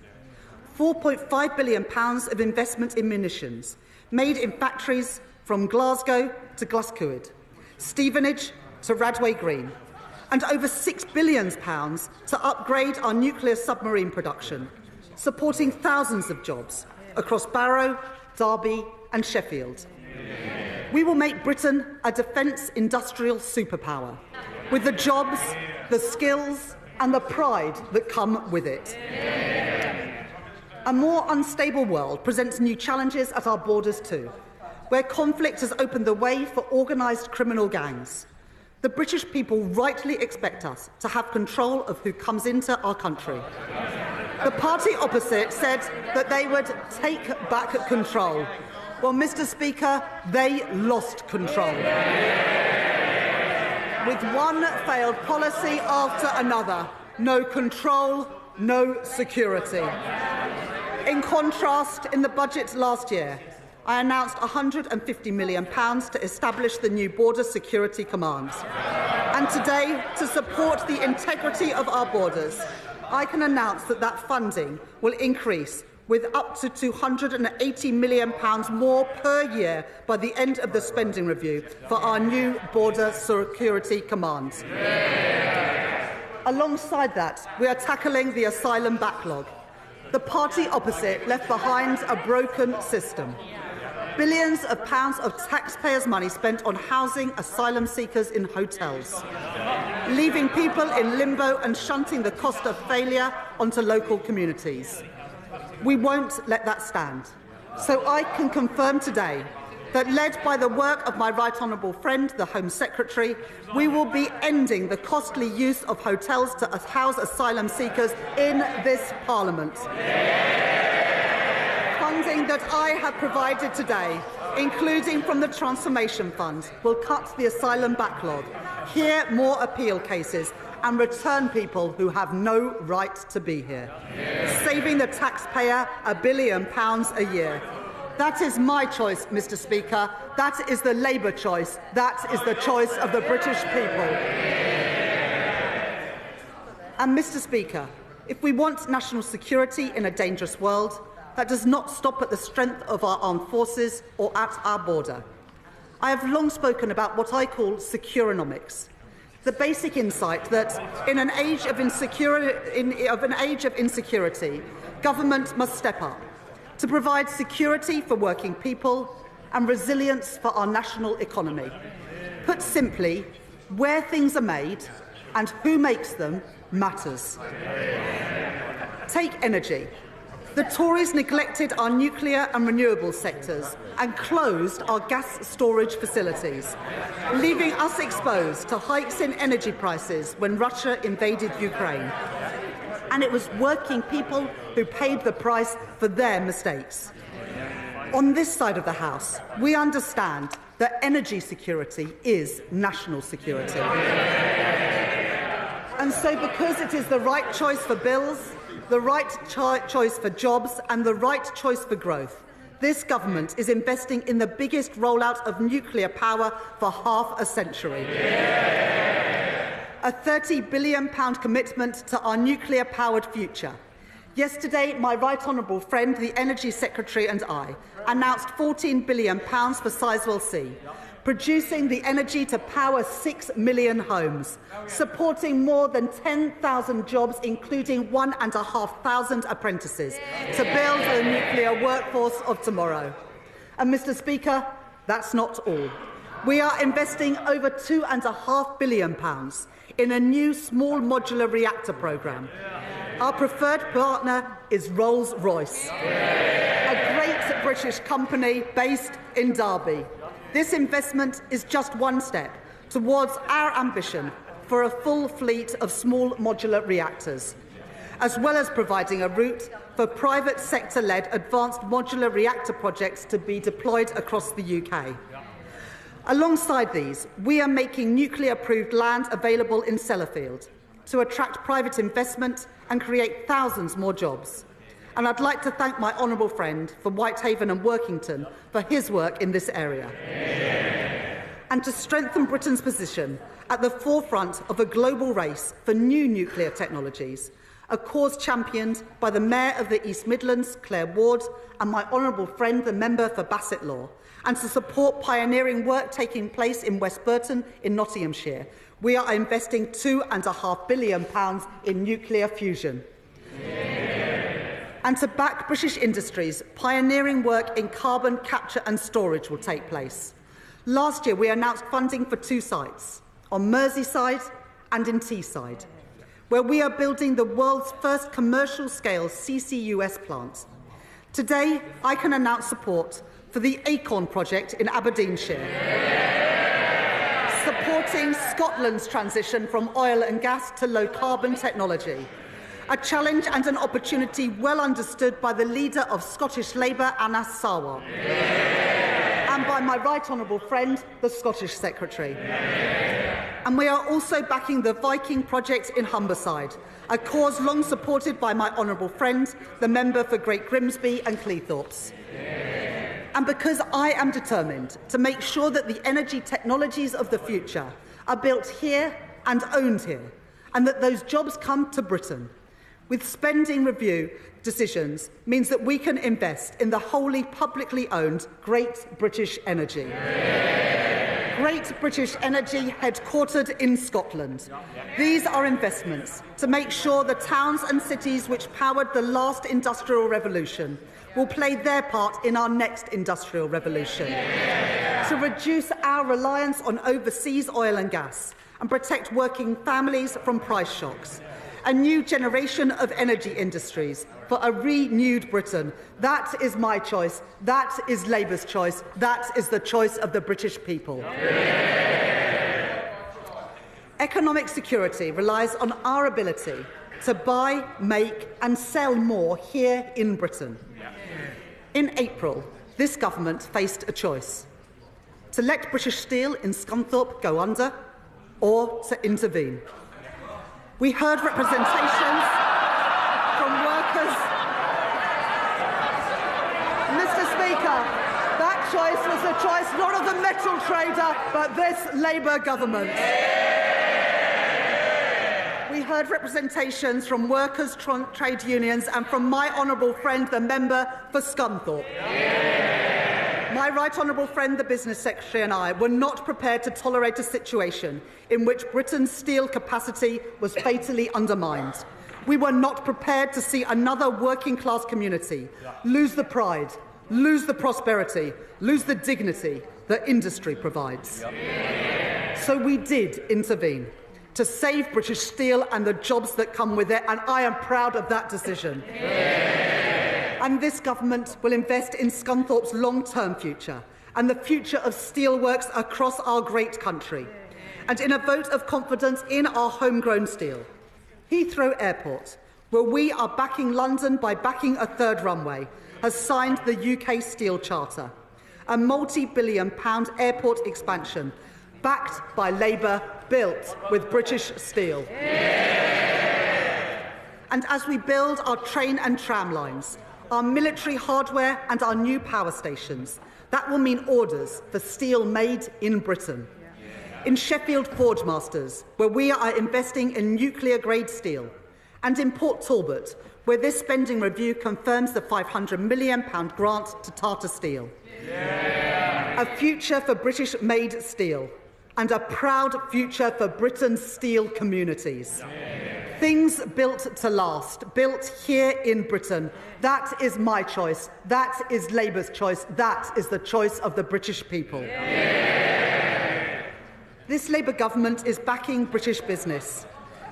£4.5 billion of investment in munitions, made in factories from Glasgow to Glasgow, Stevenage to Radway Green, and over £6 billion to upgrade our nuclear submarine production, supporting thousands of jobs across Barrow, Derby and Sheffield. We will make Britain a defence industrial superpower, with the jobs, the skills and the pride that come with it. A more unstable world presents new challenges at our borders too, where conflict has opened the way for organised criminal gangs. The British people rightly expect us to have control of who comes into our country. The party opposite said that they would take back control. Well, Mr. Speaker, they lost control. With one failed policy after another. No control, no security. In contrast, in the budget last year, I announced £150 million to establish the new Border Security Command. And today, to support the integrity of our borders, I can announce that that funding will increase with up to £280 million more per year by the end of the spending review for our new Border Security Command. Alongside that, we are tackling the asylum backlog. The party opposite left behind a broken system. Billions of pounds of taxpayers' money spent on housing asylum seekers in hotels, leaving people in limbo and shunting the cost of failure onto local communities. We won't let that stand. So I can confirm today that, led by the work of my right honourable friend, the Home Secretary, we will be ending the costly use of hotels to house asylum seekers in this Parliament. funding that I have provided today, including from the Transformation Fund, will cut the asylum backlog, hear more appeal cases and return people who have no right to be here, saving the taxpayer £1 billion a year. That is my choice, Mr. Speaker. That is the Labour choice. That is the choice of the British people. And, Mr. Speaker, if we want national security in a dangerous world, that does not stop at the strength of our armed forces or at our border. I have long spoken about what I call securonomics, the basic insight that in an age of insecurity, government must step up to provide security for working people and resilience for our national economy. Put simply, where things are made and who makes them matters. Take energy. The Tories neglected our nuclear and renewable sectors and closed our gas storage facilities, leaving us exposed to hikes in energy prices when Russia invaded Ukraine. And it was working people who paid the price for their mistakes. On this side of the House, we understand that energy security is national security. And so, because it is the right choice for bills, the right choice for jobs and the right choice for growth, this government is investing in the biggest rollout of nuclear power for half a century. A £30 billion sizewell to our nuclear-powered future. Yesterday, my right honourable friend, the Energy Secretary, and I announced £14 billion for Sizewell C, producing the energy to power 6 million homes, supporting more than 10,000 jobs, including 1,500 apprentices, to build the nuclear workforce of tomorrow. And, Mr. Speaker, that's not all. We are investing over £2.5 billion in a new small modular reactor programme. Our preferred partner is Rolls-Royce, a great British company based in Derby. This investment is just one step towards our ambition for a full fleet of small modular reactors, as well as providing a route for private sector-led advanced modular reactor projects to be deployed across the UK. Alongside these, we are making nuclear-approved land available in Sellafield to attract private investment and create thousands more jobs. And I'd like to thank my honourable friend from Whitehaven and Workington for his work in this area. And to strengthen Britain's position at the forefront of a global race for new nuclear technologies, a cause championed by the Mayor of the East Midlands, Claire Ward, and my honourable friend, the member for Bassett Law, and to support pioneering work taking place in West Burton in Nottinghamshire, we are investing £2.5 billion in nuclear fusion. And to back British industries, pioneering work in carbon capture and storage will take place. Last year, we announced funding for 2 sites, on Merseyside and in Teesside, where we are building the world's first commercial-scale CCUS plant. Today, I can announce support for the Acorn project in Aberdeenshire, supporting Scotland's transition from oil and gas to low-carbon technology, a challenge and an opportunity well understood by the leader of Scottish Labour, Anas Sarwar, and by my right honourable friend, the Scottish Secretary. And we are also backing the Viking project in Humberside, a cause long supported by my honourable friend, the member for Great Grimsby and Cleethorpes. And because I am determined to make sure that the energy technologies of the future are built here and owned here, and that those jobs come to Britain, with spending review decisions means that we can invest in the wholly publicly owned Great British Energy. Great British Energy, headquartered in Scotland. These are investments to make sure the towns and cities which powered the last industrial revolution will play their part in our next industrial revolution, to reduce our reliance on overseas oil and gas and protect working families from price shocks. A new generation of energy industries for a renewed Britain. That is my choice. That is Labour's choice. That is the choice of the British people. Economic security relies on our ability to buy, make and sell more here in Britain. In April, this government faced a choice: to let British Steel in Scunthorpe go under, or to intervene. We heard representations from workers. Mr. Speaker, that choice was the choice not of the metal trader, but this Labour government. We heard representations from workers, trade unions, and from my honourable friend, the member for Scunthorpe. My right honourable friend, the Business Secretary, and I were not prepared to tolerate a situation in which Britain's steel capacity was fatally undermined. We were not prepared to see another working-class community lose the pride, lose the prosperity, lose the dignity that industry provides. So we did intervene to save British steel and the jobs that come with it, and I am proud of that decision. And this government will invest in Scunthorpe's long-term future and the future of steelworks across our great country, and in a vote of confidence in our homegrown steel. Heathrow Airport, where we are backing London by backing a third runway, has signed the UK Steel Charter, a multi-billion-pound airport expansion backed by Labour, built with British steel. And as we build our train and tram lines, our military hardware and our new power stations, that will mean orders for steel made in Britain. In Sheffield Forgemasters, where we are investing in nuclear-grade steel, and in Port Talbot, where this spending review confirms the £500 million grant to Tata Steel. A future for British-made steel, and a proud future for Britain's steel communities. Things built to last, built here in Britain. That is my choice. That is Labour's choice. That is the choice of the British people. This Labour government is backing British business.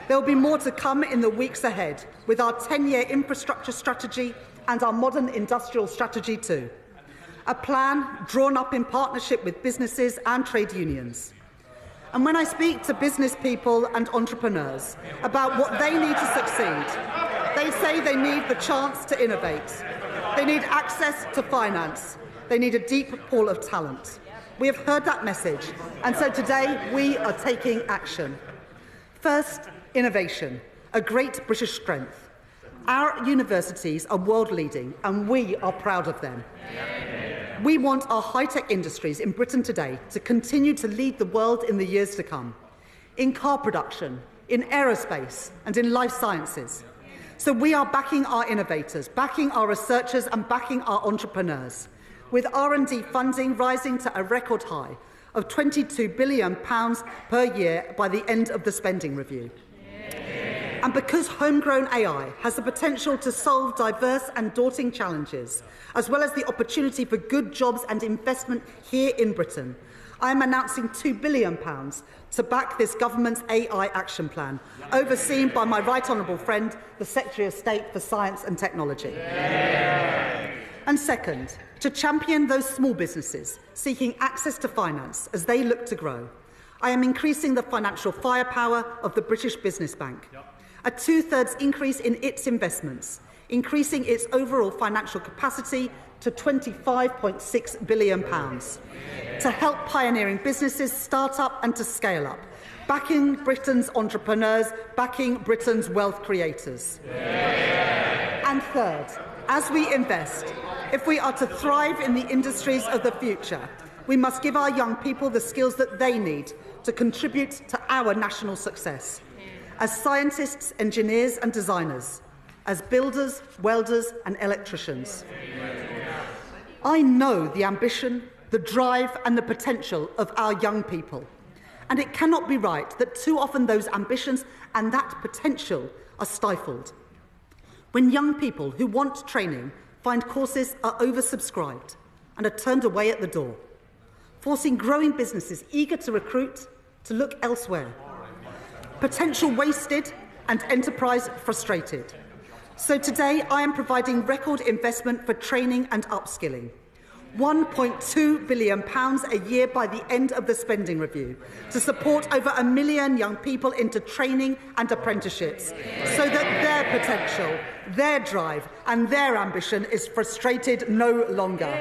There will be more to come in the weeks ahead, with our 10-year infrastructure strategy and our modern industrial strategy too. A plan drawn up in partnership with businesses and trade unions. And when I speak to business people and entrepreneurs about what they need to succeed, they say they need the chance to innovate. They need access to finance. They need a deep pool of talent. We have heard that message, and so today we are taking action. First, innovation, a great British strength. Our universities are world-leading, and we are proud of them. We want our high-tech industries in Britain today to continue to lead the world in the years to come, in car production, in aerospace, and in life sciences. So we are backing our innovators, backing our researchers, and backing our entrepreneurs, with R&D funding rising to a record high of £22 billion per year by the end of the spending review. And because homegrown AI has the potential to solve diverse and daunting challenges, as well as the opportunity for good jobs and investment here in Britain, I am announcing £2 billion to back this government's AI action plan, overseen by my right honourable friend, the Secretary of State for Science and Technology. And second, to champion those small businesses seeking access to finance as they look to grow, I am increasing the financial firepower of the British Business Bank. A two-thirds increase in its investments, increasing its overall financial capacity to £25.6 billion, to help pioneering businesses start up and to scale up, backing Britain's entrepreneurs, backing Britain's wealth creators. And third, as we invest, if we are to thrive in the industries of the future, we must give our young people the skills that they need to contribute to our national success. As scientists, engineers and designers, as builders, welders and electricians. I know the ambition, the drive and the potential of our young people, and it cannot be right that too often those ambitions and that potential are stifled. When young people who want training find courses are oversubscribed and are turned away at the door, forcing growing businesses eager to recruit to look elsewhere. Potential wasted and enterprise frustrated. So today I am providing record investment for training and upskilling. £1.2 billion a year by the end of the spending review to support over 1 million young people into training and apprenticeships so that their potential, their drive and their ambition is frustrated no longer.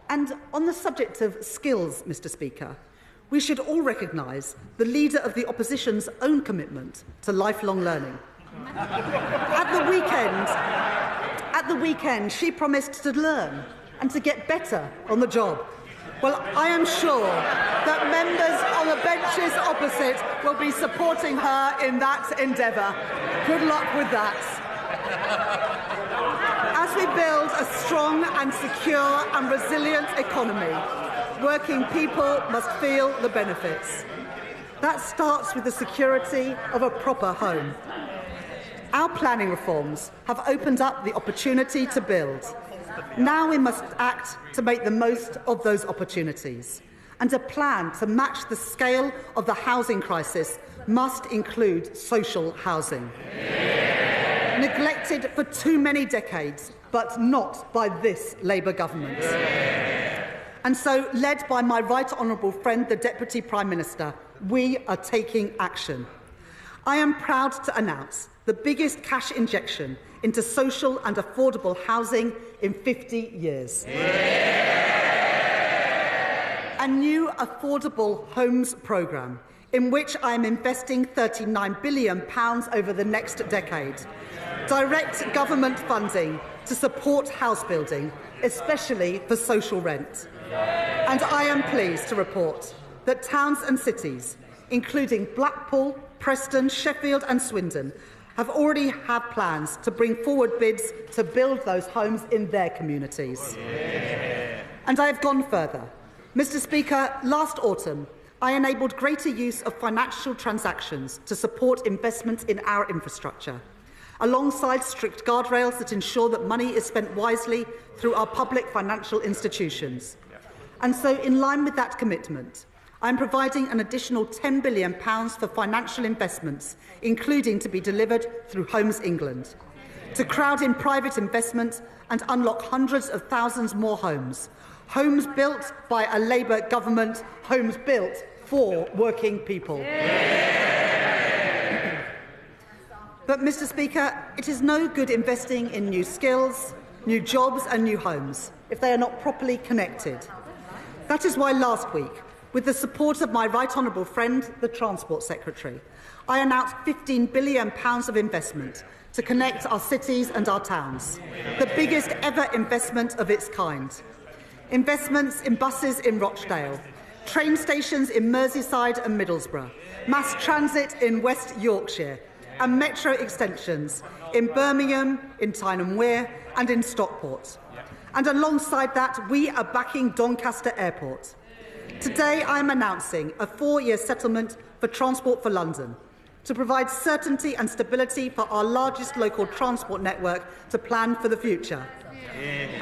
And on the subject of skills, Mr. Speaker, we should all recognise the Leader of the Opposition's own commitment to lifelong learning. At the weekend, she promised to learn and to get better on the job. Well, I am sure that members on the benches opposite will be supporting her in that endeavour. Good luck with that. As we build a strong and secure and resilient economy, working people must feel the benefits. That starts with the security of a proper home. Our planning reforms have opened up the opportunity to build. Now we must act to make the most of those opportunities. And a plan to match the scale of the housing crisis must include social housing. Neglected for too many decades, but not by this Labour government. And so, led by my right honourable friend, the Deputy Prime Minister, we are taking action. I am proud to announce the biggest cash injection into social and affordable housing in 50 years. A new affordable homes programme in which I am investing £39 billion over the next decade. Direct government funding to support house building, especially for social rent. And I am pleased to report that towns and cities, including Blackpool, Preston, Sheffield and Swindon, have already had plans to bring forward bids to build those homes in their communities. And I have gone further. Mr. Speaker, last autumn, I enabled greater use of financial transactions to support investment in our infrastructure, alongside strict guardrails that ensure that money is spent wisely through our public financial institutions. And so, in line with that commitment, I am providing an additional £10 billion for financial investments, including to be delivered through Homes England, to crowd in private investment and unlock hundreds of thousands more homes. Homes built by a Labour government, homes built for working people. But, Mr. Speaker, it is no good investing in new skills, new jobs and new homes if they are not properly connected. That is why last week, with the support of my right honourable friend, the Transport Secretary, I announced £15 billion of investment to connect our cities and our towns, the biggest ever investment of its kind. Investments in buses in Rochdale, train stations in Merseyside and Middlesbrough, mass transit in West Yorkshire, and metro extensions in Birmingham, in Tyne Wear and in Stockport. And alongside that, we are backing Doncaster Airport. Today, I am announcing a 4-year settlement for Transport for London to provide certainty and stability for our largest local transport network to plan for the future.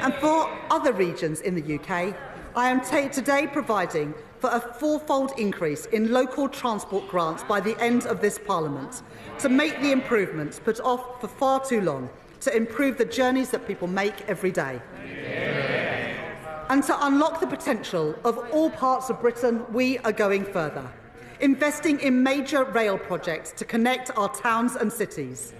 And for other regions in the UK, I am today providing for a 4-fold increase in local transport grants by the end of this Parliament to make the improvements put off for far too long to improve the journeys that people make every day. And to unlock the potential of all parts of Britain, we are going further, investing in major rail projects to connect our towns and cities.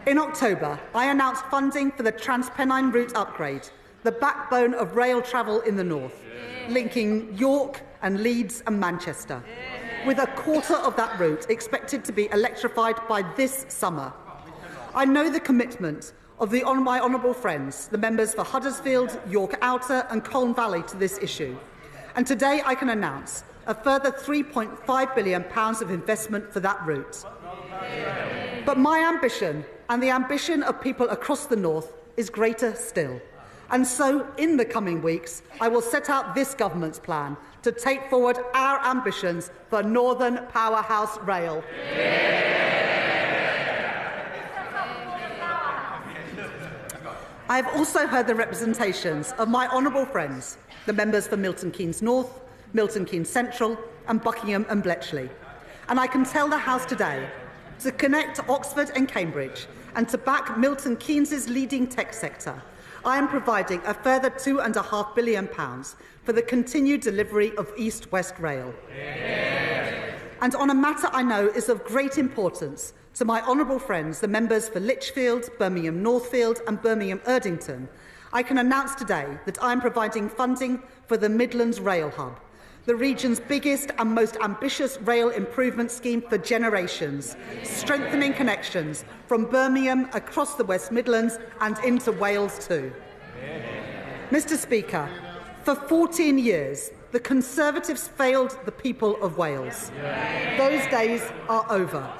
In October, I announced funding for the Transpennine route upgrade, the backbone of rail travel in the north, linking York and Leeds and Manchester, with a quarter of that route expected to be electrified by this summer. I know the commitment of my honourable friends, the members for Huddersfield, York Outer and Colne Valley to this issue. And today I can announce a further £3.5 billion of investment for that route. But my ambition and the ambition of people across the north is greater still. And so, in the coming weeks, I will set out this government's plan to take forward our ambitions for Northern Powerhouse Rail. I have also heard the representations of my honourable friends, the members for Milton Keynes North, Milton Keynes Central and Buckingham and Bletchley. And I can tell the House today to connect Oxford and Cambridge and to back Milton Keynes' leading tech sector, I am providing a further £2.5 billion for the continued delivery of East-West Rail. And on a matter I know is of great importance to my honourable friends, the members for Lichfield, Birmingham Northfield and Birmingham Erdington, I can announce today that I am providing funding for the Midlands Rail Hub, the region's biggest and most ambitious rail improvement scheme for generations, strengthening connections from Birmingham across the West Midlands and into Wales too. Mr Speaker, for 14 years, the Conservatives failed the people of Wales. Those days are over.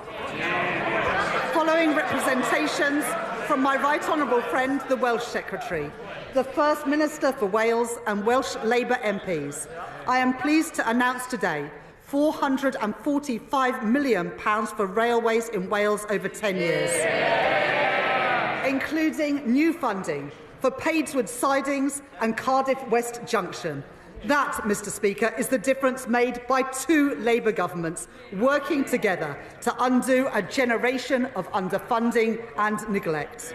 Following representations from my right honourable friend, the Welsh Secretary, the First Minister for Wales and Welsh Labour MPs, I am pleased to announce today £445 million for railways in Wales over 10 years, including new funding for Padeswood Sidings and Cardiff West Junction. That, Mr Speaker, is the difference made by two Labour governments working together to undo a generation of underfunding and neglect.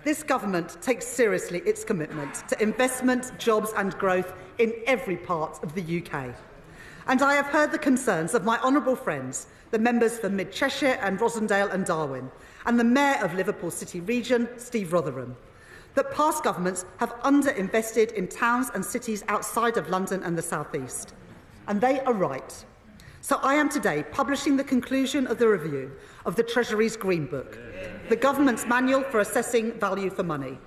This government takes seriously its commitment to investment, jobs and growth in every part of the UK. And I have heard the concerns of my honourable friends, the members for Mid Cheshire and Rossendale and Darwen, and the Mayor of Liverpool City Region, Steve Rotherham, that past governments have underinvested in towns and cities outside of London and the South East. And they are right. So I am today publishing the conclusion of the review of the Treasury's Green Book, the government's manual for assessing value for money.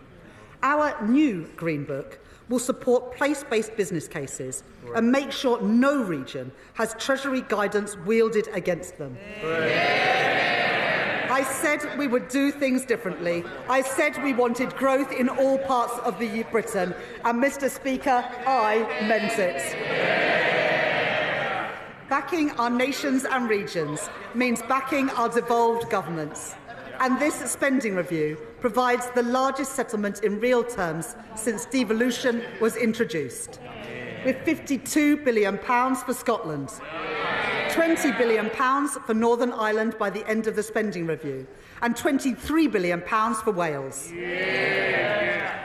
Our new Green Book will support place-based business cases and make sure no region has Treasury guidance wielded against them. I said we would do things differently. I said we wanted growth in all parts of Britain. And, Mr Speaker, I meant it. Backing our nations and regions means backing our devolved governments. And this spending review provides the largest settlement in real terms since devolution was introduced, with £52 billion for Scotland, £20 billion for Northern Ireland by the end of the spending review, and £23 billion for Wales.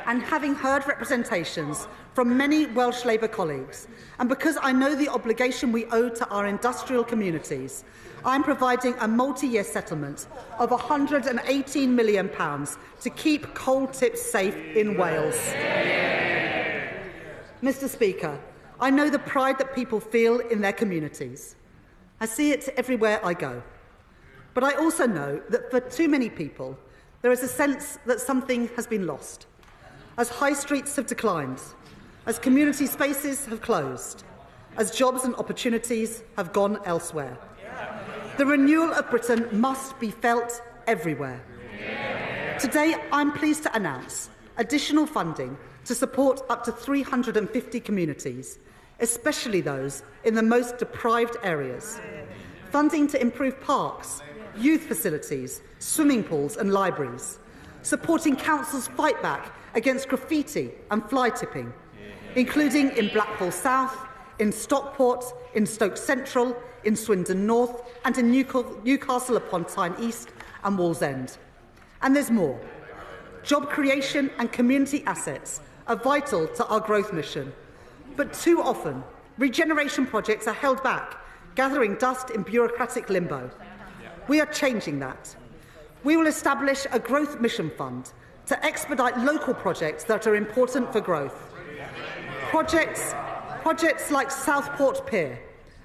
And having heard representations from many Welsh Labour colleagues, and because I know the obligation we owe to our industrial communities, I am providing a multi-year settlement of £118 million to keep coal tips safe in Wales. Mr Speaker, I know the pride that people feel in their communities. I see it everywhere I go. But I also know that for too many people, there is a sense that something has been lost, as high streets have declined, as community spaces have closed, as jobs and opportunities have gone elsewhere. The renewal of Britain must be felt everywhere. Today, I'm pleased to announce additional funding to support up to 350 communities, especially those in the most deprived areas. Funding to improve parks, youth facilities, swimming pools and libraries. Supporting councils' fight back against graffiti and fly tipping, including in Blackpool South, in Stockport, in Stoke Central, in Swindon North and in Newcastle upon Tyne East and Wallsend. And there's more. Job creation and community assets are vital to our growth mission. But too often, regeneration projects are held back, gathering dust in bureaucratic limbo. We are changing that. We will establish a growth mission fund to expedite local projects that are important for growth. Projects like Southport Pier,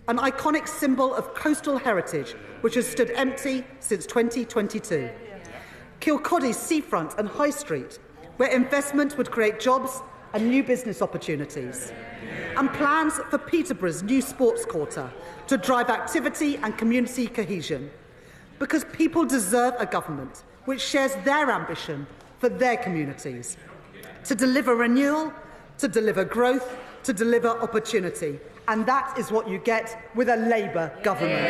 an iconic symbol of coastal heritage which has stood empty since 2022. Kilcody's seafront and High Street, where investment would create jobs and new business opportunities. And plans for Peterborough's new sports quarter to drive activity and community cohesion. Because people deserve a government which shares their ambition for their communities. To deliver renewal, to deliver growth, to deliver opportunity. And that is what you get with a Labour government.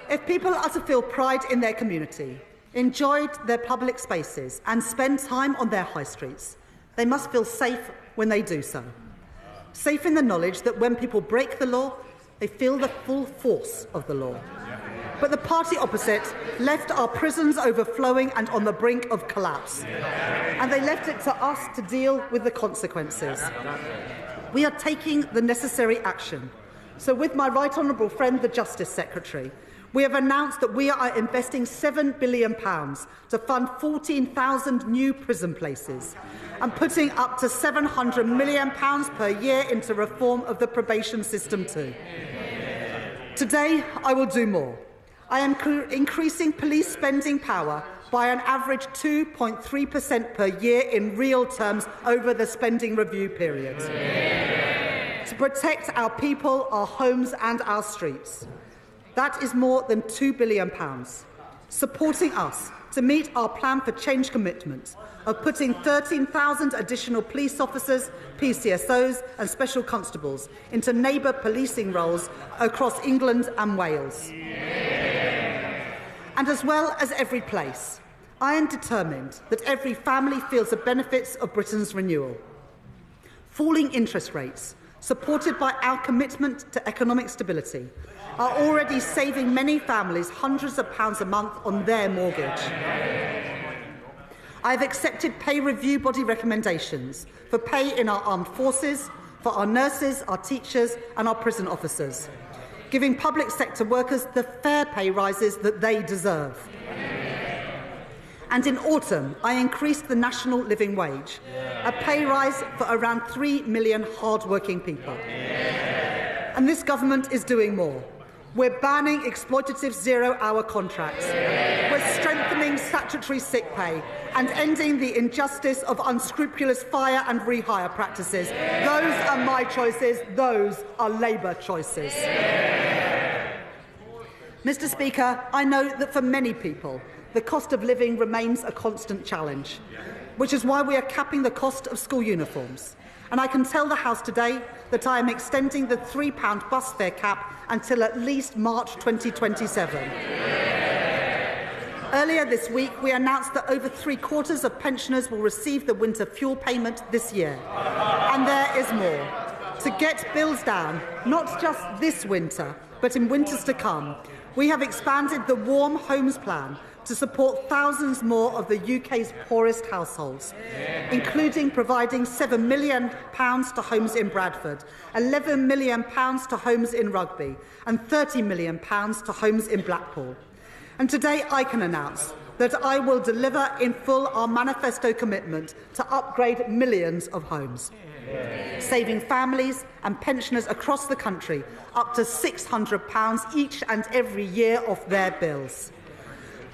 If people are to feel pride in their community, enjoy their public spaces and spend time on their high streets, they must feel safe when they do so. Safe in the knowledge that when people break the law, they feel the full force of the law. But the party opposite left our prisons overflowing and on the brink of collapse. And they left it to us to deal with the consequences. We are taking the necessary action. So with my right honourable friend, the Justice Secretary, we have announced that we are investing £7 billion to fund 14,000 new prison places and putting up to £700 million per year into reform of the probation system too. Today, I will do more. I am increasing police spending power by an average 2.3% per year in real terms over the spending review period. To protect our people, our homes and our streets. That is more than £2 billion, supporting us to meet our plan for change commitment of putting 13,000 additional police officers, PCSOs and special constables into neighbour policing roles across England and Wales. And as well as every place, I am determined that every family feels the benefits of Britain's renewal. Falling interest rates, supported by our commitment to economic stability, are already saving many families hundreds of pounds a month on their mortgage. I have accepted pay review body recommendations for pay in our armed forces, for our nurses, our teachers and our prison officers, giving public sector workers the fair pay rises that they deserve. And in autumn, I increased the national living wage, a pay rise for around 3 million hard-working people. And this government is doing more. We're banning exploitative zero-hour contracts. We're strengthening statutory sick pay and ending the injustice of unscrupulous fire and rehire practices. Those are my choices. Those are Labour choices. Mr. Speaker, I know that for many people, the cost of living remains a constant challenge, which is why we are capping the cost of school uniforms. And I can tell the House today that I am extending the £3 bus fare cap until at least March 2027. Earlier this week, we announced that over 3/4 of pensioners will receive the winter fuel payment this year. And there is more. To get bills down, not just this winter, but in winters to come, we have expanded the Warm Homes Plan to support thousands more of the UK's poorest households, including providing £7 million to homes in Bradford, £11 million to homes in Rugby, and £30 million to homes in Blackpool. And today I can announce that I will deliver in full our manifesto commitment to upgrade millions of homes, saving families and pensioners across the country up to £600 each and every year off their bills.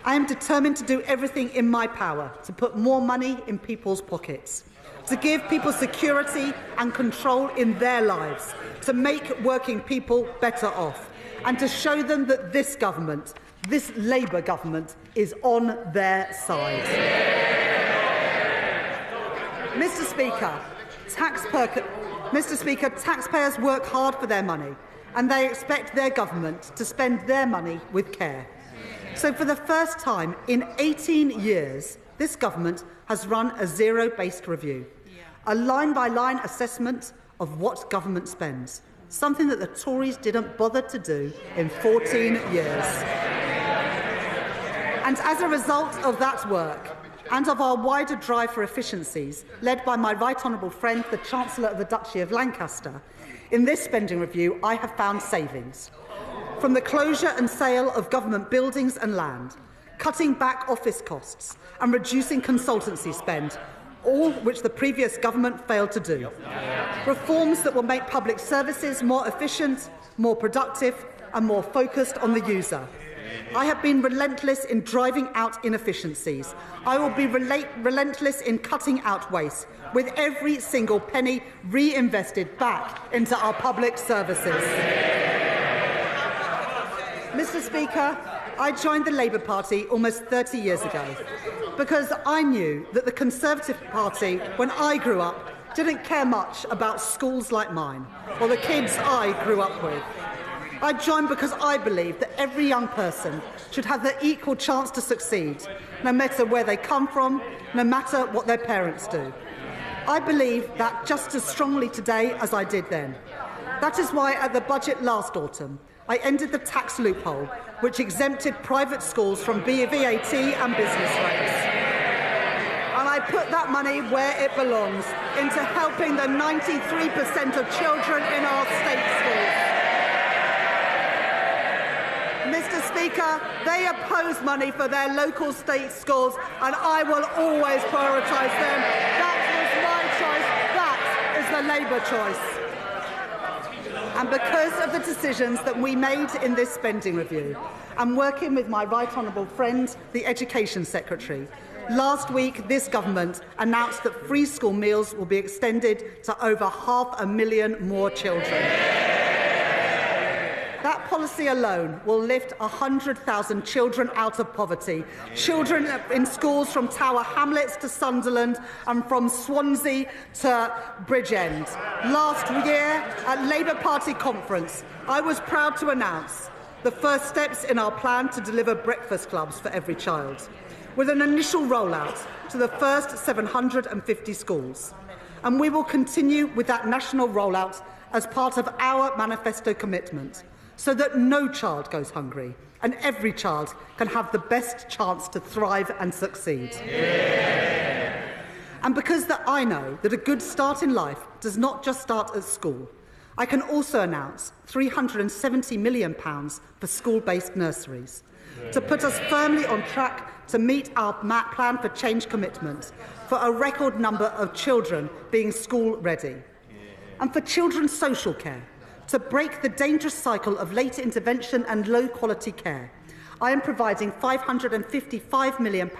I am determined to do everything in my power to put more money in people's pockets, to give people security and control in their lives, to make working people better off, and to show them that this government, this Labour government, is on their side. Mr. Speaker, taxpayers work hard for their money, and they expect their government to spend their money with care. So for the first time in 18 years, this government has run a zero-based review, a line-by-line assessment of what government spends, something that the Tories didn't bother to do in 14 years. And as a result of that work and of our wider drive for efficiencies, led by my right honourable friend, the Chancellor of the Duchy of Lancaster, in this spending review I have found savings. From the closure and sale of government buildings and land, cutting back office costs and reducing consultancy spend, all which the previous government failed to do. Reforms that will make public services more efficient, more productive and more focused on the user. I have been relentless in driving out inefficiencies. I will be relentless in cutting out waste, with every single penny reinvested back into our public services. Mr. Speaker, I joined the Labour Party almost 30 years ago because I knew that the Conservative Party, when I grew up, didn't care much about schools like mine or the kids I grew up with. I joined because I believe that every young person should have the equal chance to succeed, no matter where they come from, no matter what their parents do. I believe that just as strongly today as I did then. That is why at the budget last autumn, I ended the tax loophole, which exempted private schools from VAT and business rates. And I put that money where it belongs, into helping the 93% of children in our state schools. Mr. Speaker, they oppose money for their local state schools, and I will always prioritise them. That was my choice. That is the Labour choice. And because of the decisions that we made in this spending review, I'm working with my right honourable friend, the Education Secretary. Last week, this government announced that free school meals will be extended to over 500,000 more children. That policy alone will lift 100,000 children out of poverty. Children in schools from Tower Hamlets to Sunderland and from Swansea to Bridgend. Last year, at Labour Party conference, I was proud to announce the first steps in our plan to deliver breakfast clubs for every child, with an initial rollout to the first 750 schools. And we will continue with that national rollout as part of our manifesto commitment, so that no child goes hungry and every child can have the best chance to thrive and succeed. Yeah. And because I know that a good start in life does not just start at school, I can also announce £370 million for school-based nurseries, to put us firmly on track to meet our plan for change commitment for a record number of children being school-ready. And for children's social care, to break the dangerous cycle of late intervention and low-quality care, I am providing £555 million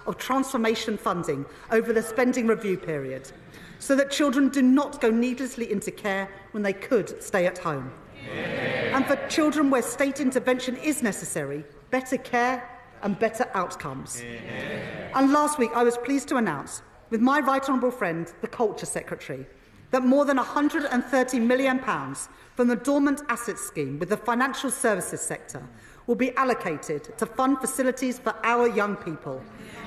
of transformation funding over the spending review period, so that children do not go needlessly into care when they could stay at home. Yeah. And for children where state intervention is necessary, better care and better outcomes. Yeah. And last week, I was pleased to announce, with my right honourable friend, the Culture Secretary, that more than £130 million from the Dormant Assets Scheme with the financial services sector will be allocated to fund facilities for our young people,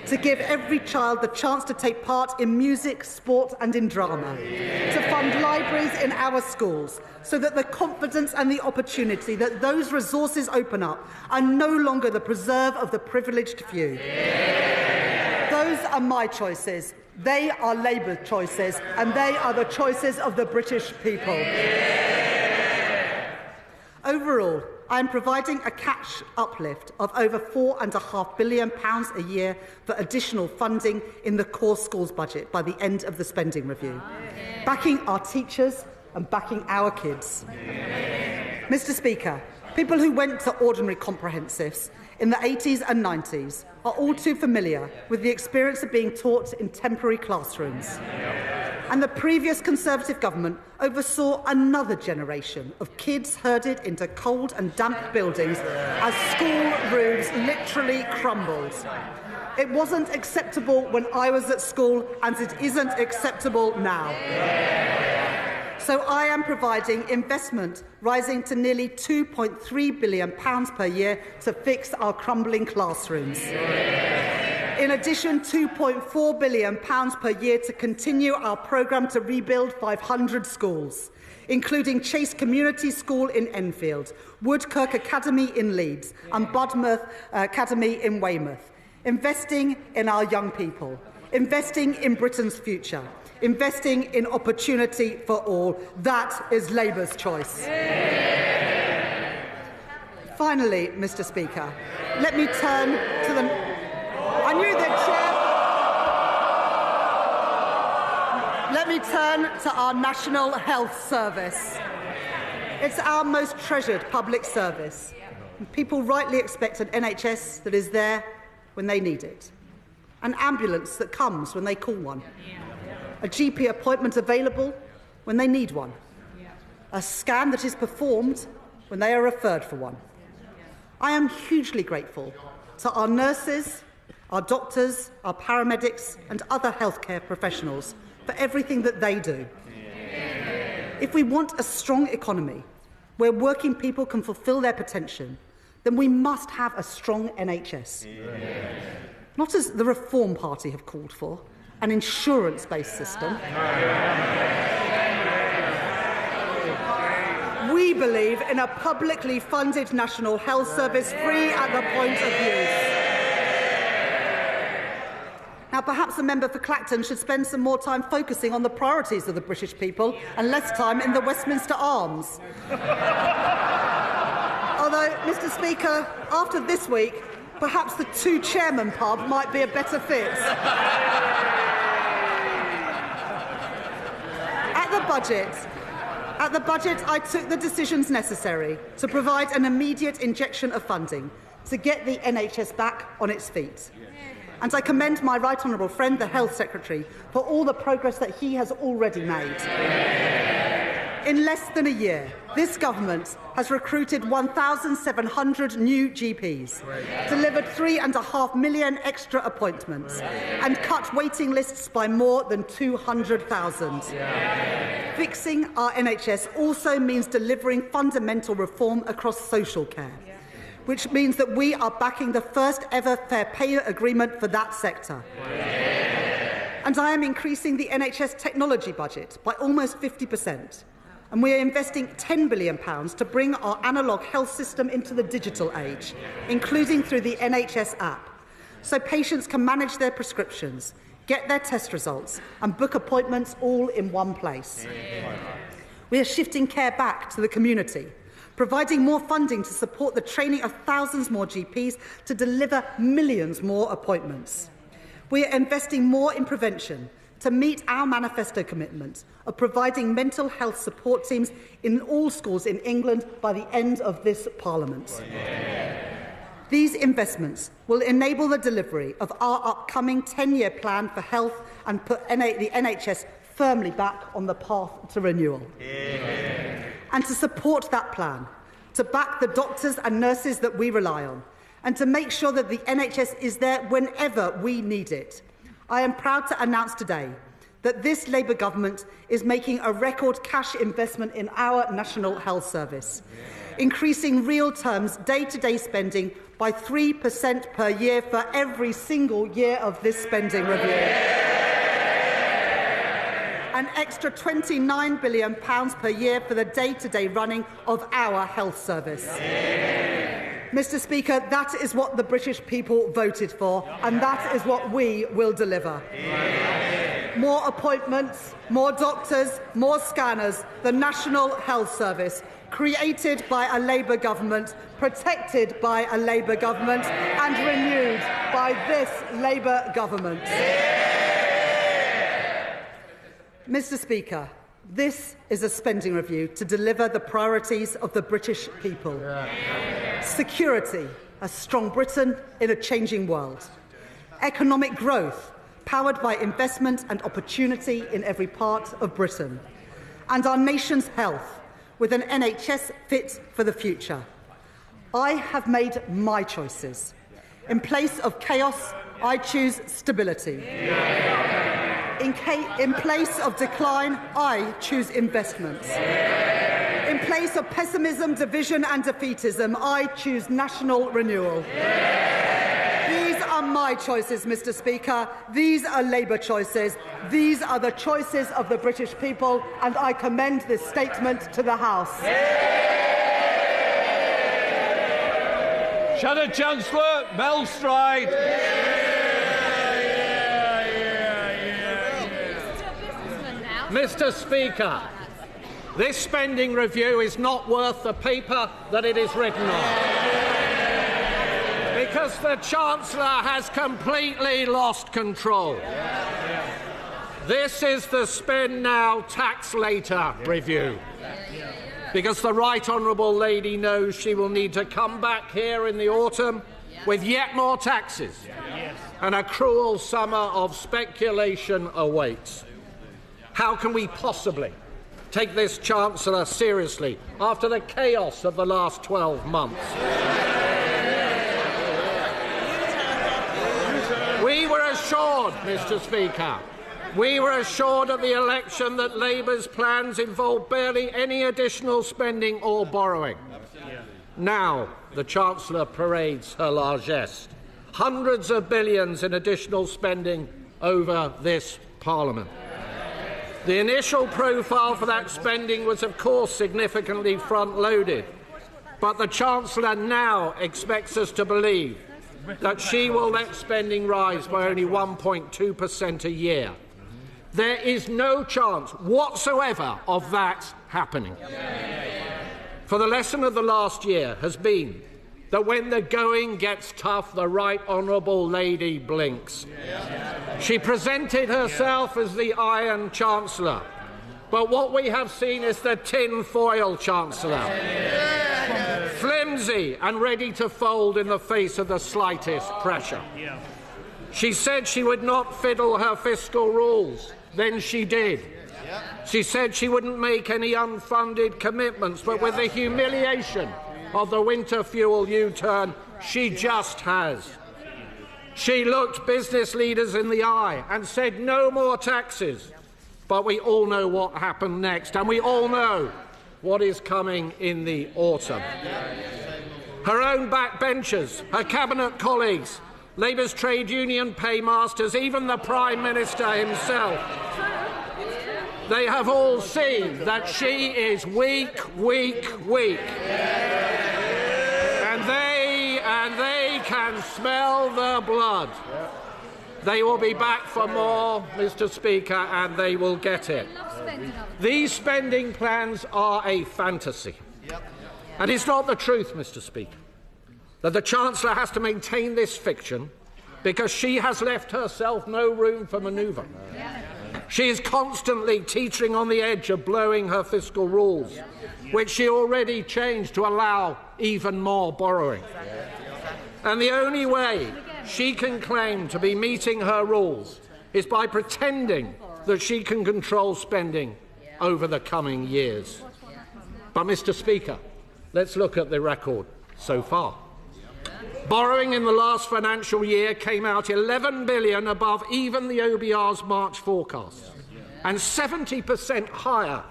to give every child the chance to take part in music, sport and in drama, to fund libraries in our schools, so that the confidence and the opportunity that those resources open up are no longer the preserve of the privileged few. Those are my choices. They are Labour choices, and they are the choices of the British people. Overall, I am providing a cash uplift of over £4.5 billion a year for additional funding in the core schools budget by the end of the spending review, backing our teachers and backing our kids. Mr. Speaker, people who went to ordinary comprehensives in the 80s and 90s are all too familiar with the experience of being taught in temporary classrooms. And the previous Conservative government oversaw another generation of kids herded into cold and damp buildings as school roofs literally crumbled. It wasn't acceptable when I was at school, and it isn't acceptable now. So I am providing investment rising to nearly £2.3 billion per year to fix our crumbling classrooms. In addition, £2.4 billion per year to continue our programme to rebuild 500 schools, including Chase Community School in Enfield, Woodkirk Academy in Leeds and Budmouth Academy in Weymouth. Investing in our young people, investing in Britain's future, investing in opportunity for all. That is Labour's choice. Finally, Mr. Speaker, let me turn to the... I knew that, Chair. Let me turn to our National Health Service. It's our most treasured public service. People rightly expect an NHS that is there when they need it, an ambulance that comes when they call one, a GP appointment available when they need one, a scan that is performed when they are referred for one. I am hugely grateful to our nurses, our doctors, our paramedics and other healthcare professionals for everything that they do. If we want a strong economy where working people can fulfil their potential, then we must have a strong NHS. Not as the Reform Party have called for, an insurance-based system. We We believe in a publicly funded National Health Service free at the point of use. Now, perhaps the member for Clacton should spend some more time focusing on the priorities of the British people and less time in the Westminster Arms. Although, Mr. Speaker, after this week, perhaps the Two Chairman pub might be a better fit. At the budget, I took the decisions necessary to provide an immediate injection of funding to get the NHS back on its feet. And I commend my right honourable friend, the Health Secretary, for all the progress that he has already made. In less than a year, this government has recruited 1,700 new GPs, delivered 3.5 million extra appointments, and cut waiting lists by more than 200,000. Fixing our NHS also means delivering fundamental reform across social care, which means that we are backing the first ever fair pay agreement for that sector. And I am increasing the NHS technology budget by almost 50%. And we are investing £10 billion to bring our analogue health system into the digital age, including through the NHS app, so patients can manage their prescriptions, get their test results and book appointments all in one place. We are shifting care back to the community, providing more funding to support the training of thousands more GPs to deliver millions more appointments. We are investing more in prevention to meet our manifesto commitment of providing mental health support teams in all schools in England by the end of this Parliament. These investments will enable the delivery of our upcoming 10-year plan for health and put the NHS firmly back on the path to renewal. And to support that plan, to back the doctors and nurses that we rely on, and to make sure that the NHS is there whenever we need it, I am proud to announce today that this Labour government is making a record cash investment in our National Health Service, increasing real terms day-to-day spending by 3% per year for every single year of this spending review. An extra £29 billion per year for the day-to-day running of our health service. Mr. Speaker, that is what the British people voted for, and that is what we will deliver. More appointments, more doctors, more scanners, the National Health Service, created by a Labour government, protected by a Labour government, and renewed by this Labour government. Mr. Speaker, this is a spending review to deliver the priorities of the British people. Security, a strong Britain in a changing world. Economic growth, powered by investment and opportunity in every part of Britain. And our nation's health, with an NHS fit for the future. I have made my choices. In place of chaos, I choose stability. In place of decline, I choose investments. In place of pessimism, division and defeatism, I choose national renewal. These are my choices, Mr. Speaker. These are Labour choices. These are the choices of the British people, and I commend this statement to the House. Shadow Chancellor, Belstride. Mr. Speaker, this spending review is not worth the paper that it is written on, because the Chancellor has completely lost control. This is the spend now, tax later review, because the Right Honourable Lady knows she will need to come back here in the autumn with yet more taxes, and a cruel summer of speculation awaits. How can we possibly take this Chancellor seriously after the chaos of the last 12 months? We were assured, Mr. Speaker, we were assured at the election that Labour's plans involved barely any additional spending or borrowing. Now the Chancellor parades her largesse. Hundreds of billions in additional spending over this Parliament. The initial profile for that spending was, of course, significantly front-loaded, but the Chancellor now expects us to believe that she will let spending rise by only 1.2% a year. There is no chance whatsoever of that happening. For the lesson of the last year has been that when the going gets tough, the Right Honourable Lady blinks. She presented herself as the Iron Chancellor, but what we have seen is the tin-foil Chancellor, flimsy and ready to fold in the face of the slightest pressure. She said she would not fiddle her fiscal rules, then she did. She said she wouldn't make any unfunded commitments, but with the humiliation of the winter fuel U-turn, she just has. She looked business leaders in the eye and said no more taxes. But we all know what happened next, and we all know what is coming in the autumn. Her own backbenchers, her cabinet colleagues, Labour's trade union paymasters, even the Prime Minister himself, they have all seen that she is weak, weak, weak. And they can smell the blood. They will be back for more, Mr. Speaker, and they will get it. These spending plans are a fantasy. And it's not the truth, Mr. Speaker, that the Chancellor has to maintain this fiction because she has left herself no room for manoeuvre. She is constantly teetering on the edge of blowing her fiscal rules, which she already changed to allow even more borrowing. And the only way she can claim to be meeting her rules is by pretending that she can control spending over the coming years. But, Mr. Speaker, let's look at the record so far. Borrowing in the last financial year came out $11 billion above even the OBR's March forecasts, and 70% higher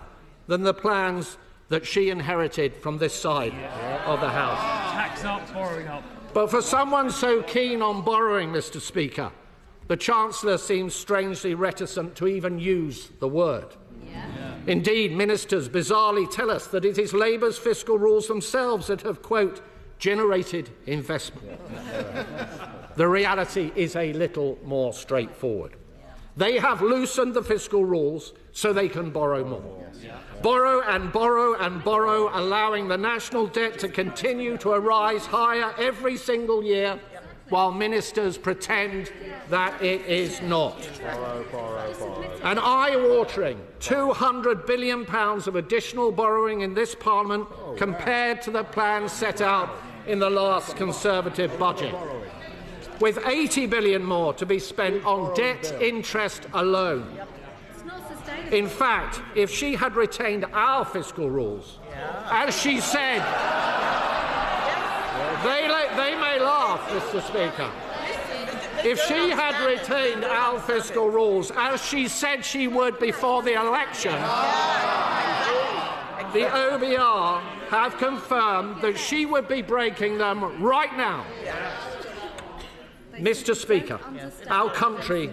than the plans that she inherited from this side of the House. Tax up, borrowing up. But for someone so keen on borrowing, Mr. Speaker, the Chancellor seems strangely reticent to even use the word. Indeed, ministers bizarrely tell us that it is Labour's fiscal rules themselves that have, quote, generated investment. The reality is a little more straightforward. They have loosened the fiscal rules so they can borrow more. Borrow and borrow and borrow, allowing the national debt to continue to rise higher every single year, while ministers pretend that it is not. An eye-watering £200 billion of additional borrowing in this Parliament compared to the plans set out in the last Conservative budget, with £80 billion more to be spent on debt interest alone. In fact, if she had retained our fiscal rules, as she said, they may laugh, Mr. Speaker. If she had retained our fiscal rules, as she said she would before the election, the OBR have confirmed that she would be breaking them right now. Mr. Speaker, our country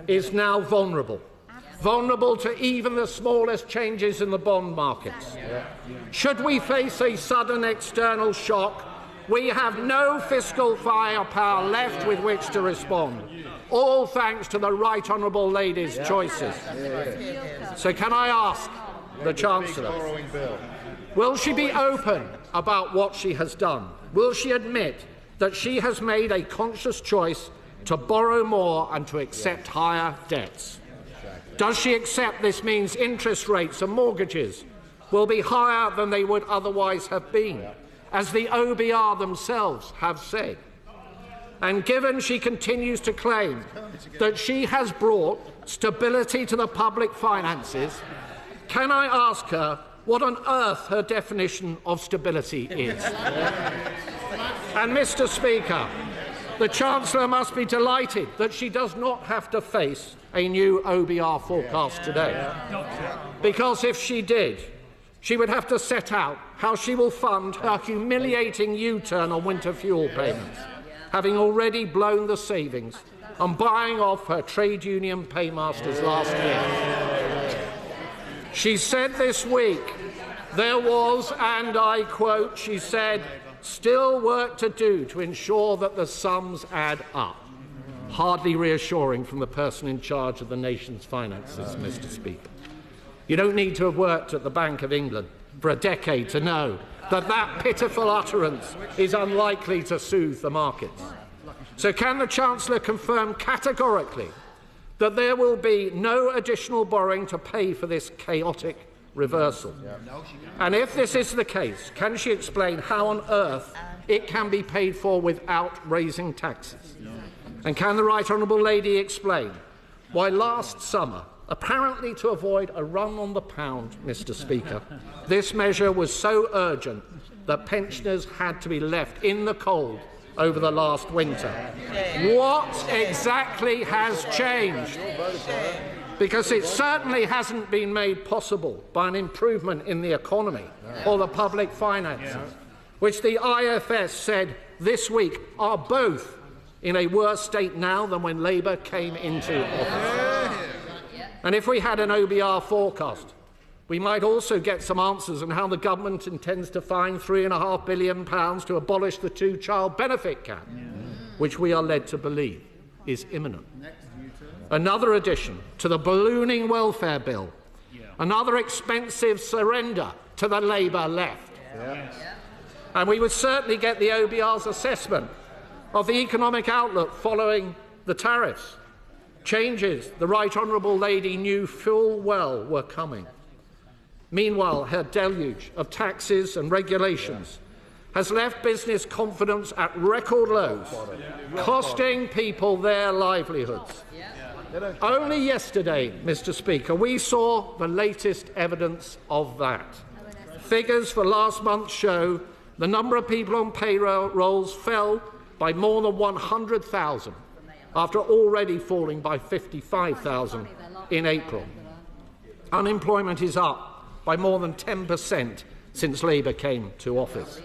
is now vulnerable to even the smallest changes in the bond markets. Should we face a sudden external shock, we have no fiscal firepower left with which to respond, all thanks to the Right Honourable Lady's choices. So can I ask the Chancellor, will she be open about what she has done? Will she admit that she has made a conscious choice to borrow more and to accept higher debts? Does she accept this means interest rates and mortgages will be higher than they would otherwise have been, as the OBR themselves have said? And given she continues to claim that she has brought stability to the public finances, can I ask her what on earth her definition of stability is? And, Mr. Speaker, the Chancellor must be delighted that she does not have to face a new OBR forecast today. Because if she did, she would have to set out how she will fund her humiliating U-turn on winter fuel payments, having already blown the savings and buying off her trade union paymasters last year. She said this week there was, and I quote, she said, still work to do to ensure that the sums add up. Hardly reassuring from the person in charge of the nation's finances, Mr. Speaker. You don't need to have worked at the Bank of England for a decade to know that that pitiful utterance is unlikely to soothe the markets. So can the Chancellor confirm categorically that there will be no additional borrowing to pay for this chaotic reversal? And if this is the case, can she explain how on earth it can be paid for without raising taxes? And can the Right Honourable Lady explain why last summer, apparently to avoid a run on the pound, Mr. Speaker, this measure was so urgent that pensioners had to be left in the cold over the last winter? What exactly has changed? Because it certainly hasn't been made possible by an improvement in the economy or the public finances, which the IFS said this week are both in a worse state now than when Labour came into office. And if we had an OBR forecast, we might also get some answers on how the government intends to find £3.5 billion to abolish the two-child benefit cap, which we are led to believe is imminent. Another addition to the ballooning welfare bill, another expensive surrender to the Labour left. And we would certainly get the OBR's assessment of the economic outlook following the tariffs. Changes the Right Honourable Lady knew full well were coming. Meanwhile, her deluge of taxes and regulations has left business confidence at record lows, costing people their livelihoods. Only yesterday, Mr. Speaker, we saw the latest evidence of that. Figures for last month show the number of people on payrolls fell by more than 100,000, after already falling by 55,000 in April. Unemployment is up by more than 10% since Labour came to office.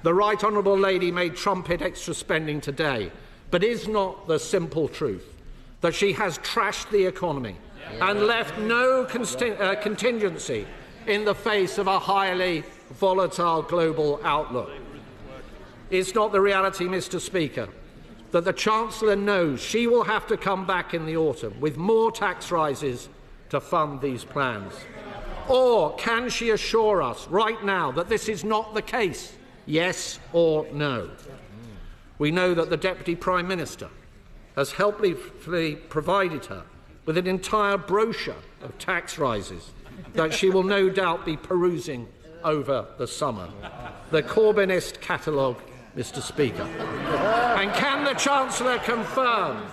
The Right Honourable Lady may trumpet extra spending today, but is not the simple truth that she has trashed the economy and left no contingency in the face of a highly volatile global outlook? It's not the reality, Mr. Speaker, that the Chancellor knows she will have to come back in the autumn with more tax rises to fund these plans? Or can she assure us right now that this is not the case? Yes or no? We know that the Deputy Prime Minister has helpfully provided her with an entire brochure of tax rises that she will no doubt be perusing over the summer. The Corbynist catalogue, Mr. Speaker. And can the Chancellor confirm,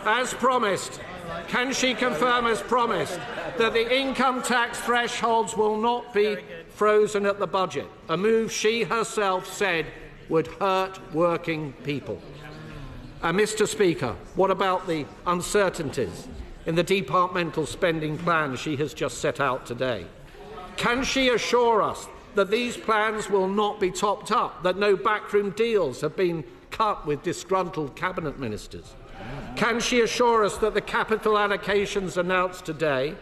as promised, can she confirm as promised that the income tax thresholds will not be frozen at the budget, a move she herself said would hurt working people? And Mr. Speaker, what about the uncertainties in the departmental spending plan she has just set out today? Can she assure us that these plans will not be topped up, that no backroom deals have been cut with disgruntled cabinet ministers? Can she assure us that the capital allocations announced today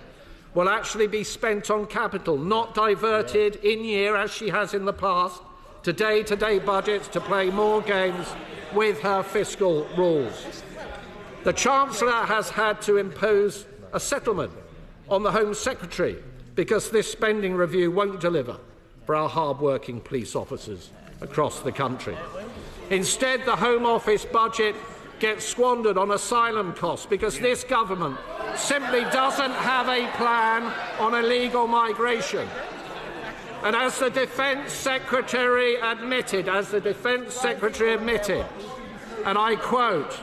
will actually be spent on capital, not diverted in year, as she has in the past, to day-to-day budgets to play more games with her fiscal rules? The Chancellor has had to impose a settlement on the Home Secretary because this spending review won't deliver for our hard-working police officers across the country. Instead, the Home Office budget gets squandered on asylum costs because this government simply doesn't have a plan on illegal migration. And as the Defence Secretary admitted, and I quote,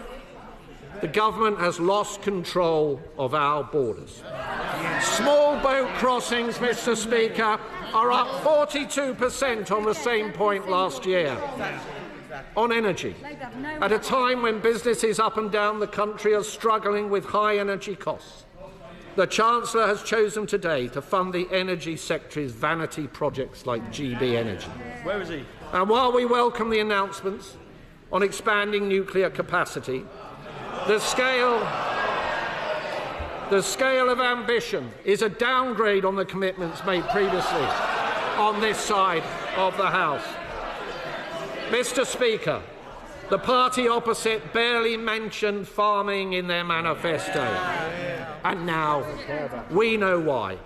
the government has lost control of our borders. Small boat crossings, Mr. Speaker, are up 42% on the same point last year. On energy, at a time when businesses up and down the country are struggling with high energy costs, the Chancellor has chosen today to fund the Energy Secretary's vanity projects like GB Energy. Where is he? And while we welcome the announcements on expanding nuclear capacity, the scale The scale of ambition is a downgrade on the commitments made previously on this side of the House. Mr. Speaker, the party opposite barely mentioned farming in their manifesto. And now we know why.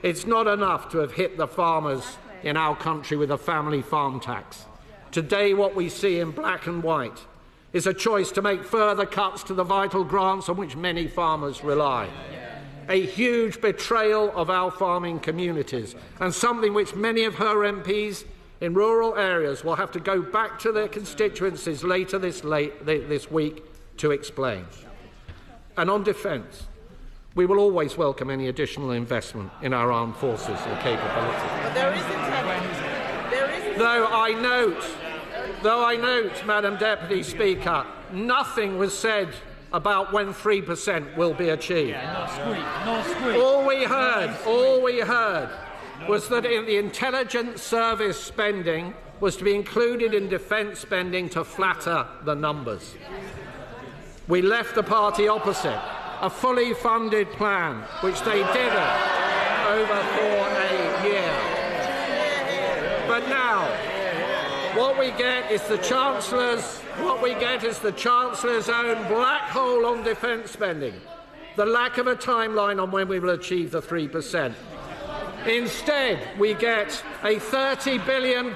It's not enough to have hit the farmers in our country with a family farm tax. Today, what we see in black and white is a choice to make further cuts to the vital grants on which many farmers rely. A huge betrayal of our farming communities, and something which many of her MPs in rural areas will have to go back to their constituencies later this week to explain. And on defence, we will always welcome any additional investment in our armed forces and capability. But there is Though I note, Madam Deputy Speaker, nothing was said about when 3% will be achieved. All we heard was that in the intelligence service spending was to be included in defence spending to flatter the numbers. We left the party opposite a fully funded plan, which they didn't over for a year. But now, what we get is the Chancellor's own black hole on defence spending, the lack of a timeline on when we will achieve the 3%. Instead, we get a £30 billion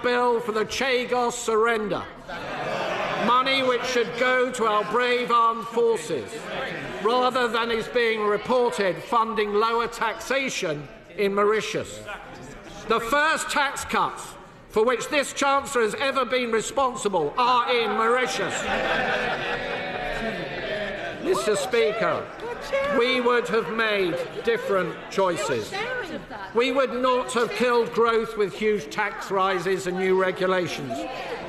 bill for the Chagos surrender, money which should go to our brave armed forces, rather than is being reported funding lower taxation in Mauritius. The first tax cuts for which this Chancellor has ever been responsible are in Mauritius. Mr. Speaker, we would have made different choices. We would not have killed growth with huge tax rises and new regulations.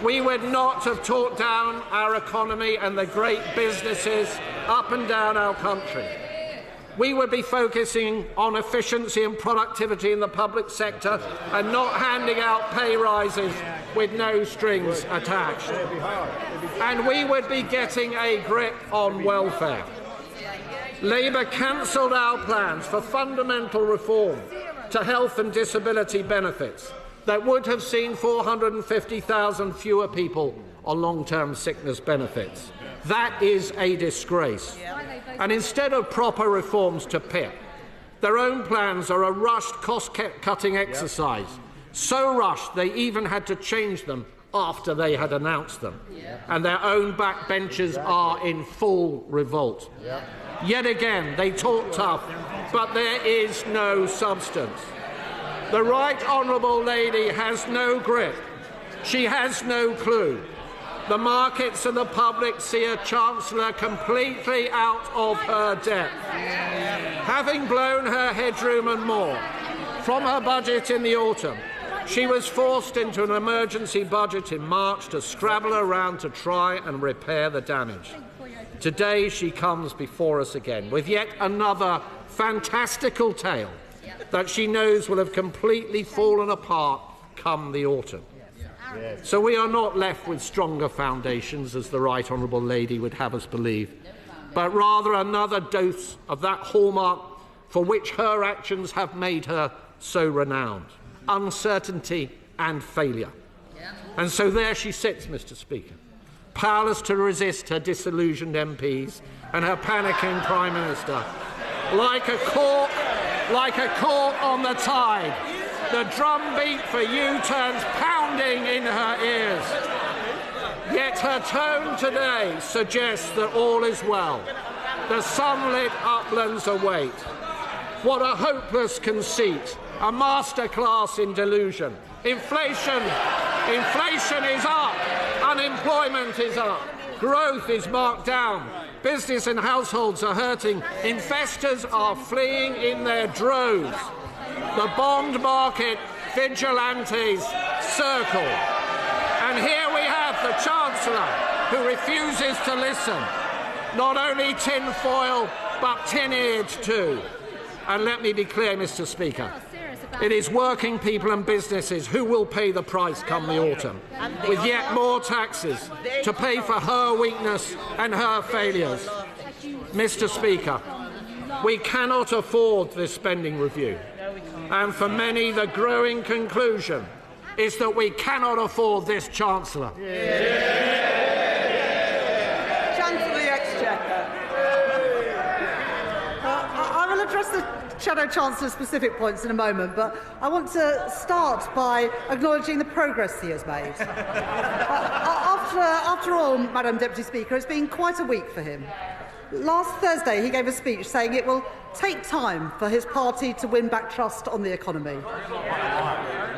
We would not have taught down our economy and the great businesses up and down our country. We would be focusing on efficiency and productivity in the public sector and not handing out pay rises with no strings attached. And we would be getting a grip on welfare. Labour cancelled our plans for fundamental reform to health and disability benefits that would have seen 450,000 fewer people on long-term sickness benefits. That is a disgrace. And instead of proper reforms to PIP, their own plans are a rushed cost-cutting exercise, so rushed they even had to change them after they had announced them. And their own backbenchers are in full revolt. Yet again, they talk tough, but there is no substance. The Right Honourable Lady has no grip. She has no clue. The markets and the public see a Chancellor completely out of her depth. Having blown her headroom and more from her budget in the autumn, she was forced into an emergency budget in March to scrabble around to try and repair the damage. Today she comes before us again with yet another fantastical tale that she knows will have completely fallen apart come the autumn. So we are not left with stronger foundations, as the Right Honourable Lady would have us believe, but rather another dose of that hallmark for which her actions have made her so renowned: uncertainty and failure. And so there she sits, Mr. Speaker, powerless to resist her disillusioned MPs and her panicking Prime Minister, like a cork on the tide. The drumbeat for U-turns pounding in her ears. Yet her tone today suggests that all is well. The sunlit uplands await. What a hopeless conceit, a masterclass in delusion. Inflation is up, unemployment is up, growth is marked down, business and households are hurting, investors are fleeing in their droves. The bond market vigilantes circle. And here we have the Chancellor, who refuses to listen. Not only tin-foil, but tin-eared too. And let me be clear, Mr. Speaker, it is working people and businesses who will pay the price come the autumn, with yet more taxes to pay for her weakness and her failures. Mr. Speaker, We cannot afford this spending review. And for many, the growing conclusion is that we cannot afford this Chancellor. Chancellor the Exchequer. I will address the Shadow Chancellor's specific points in a moment, but I want to start by acknowledging the progress he has made. After all, Madam Deputy Speaker, it's been quite a week for him. Last Thursday, he gave a speech saying it will take time for his party to win back trust on the economy.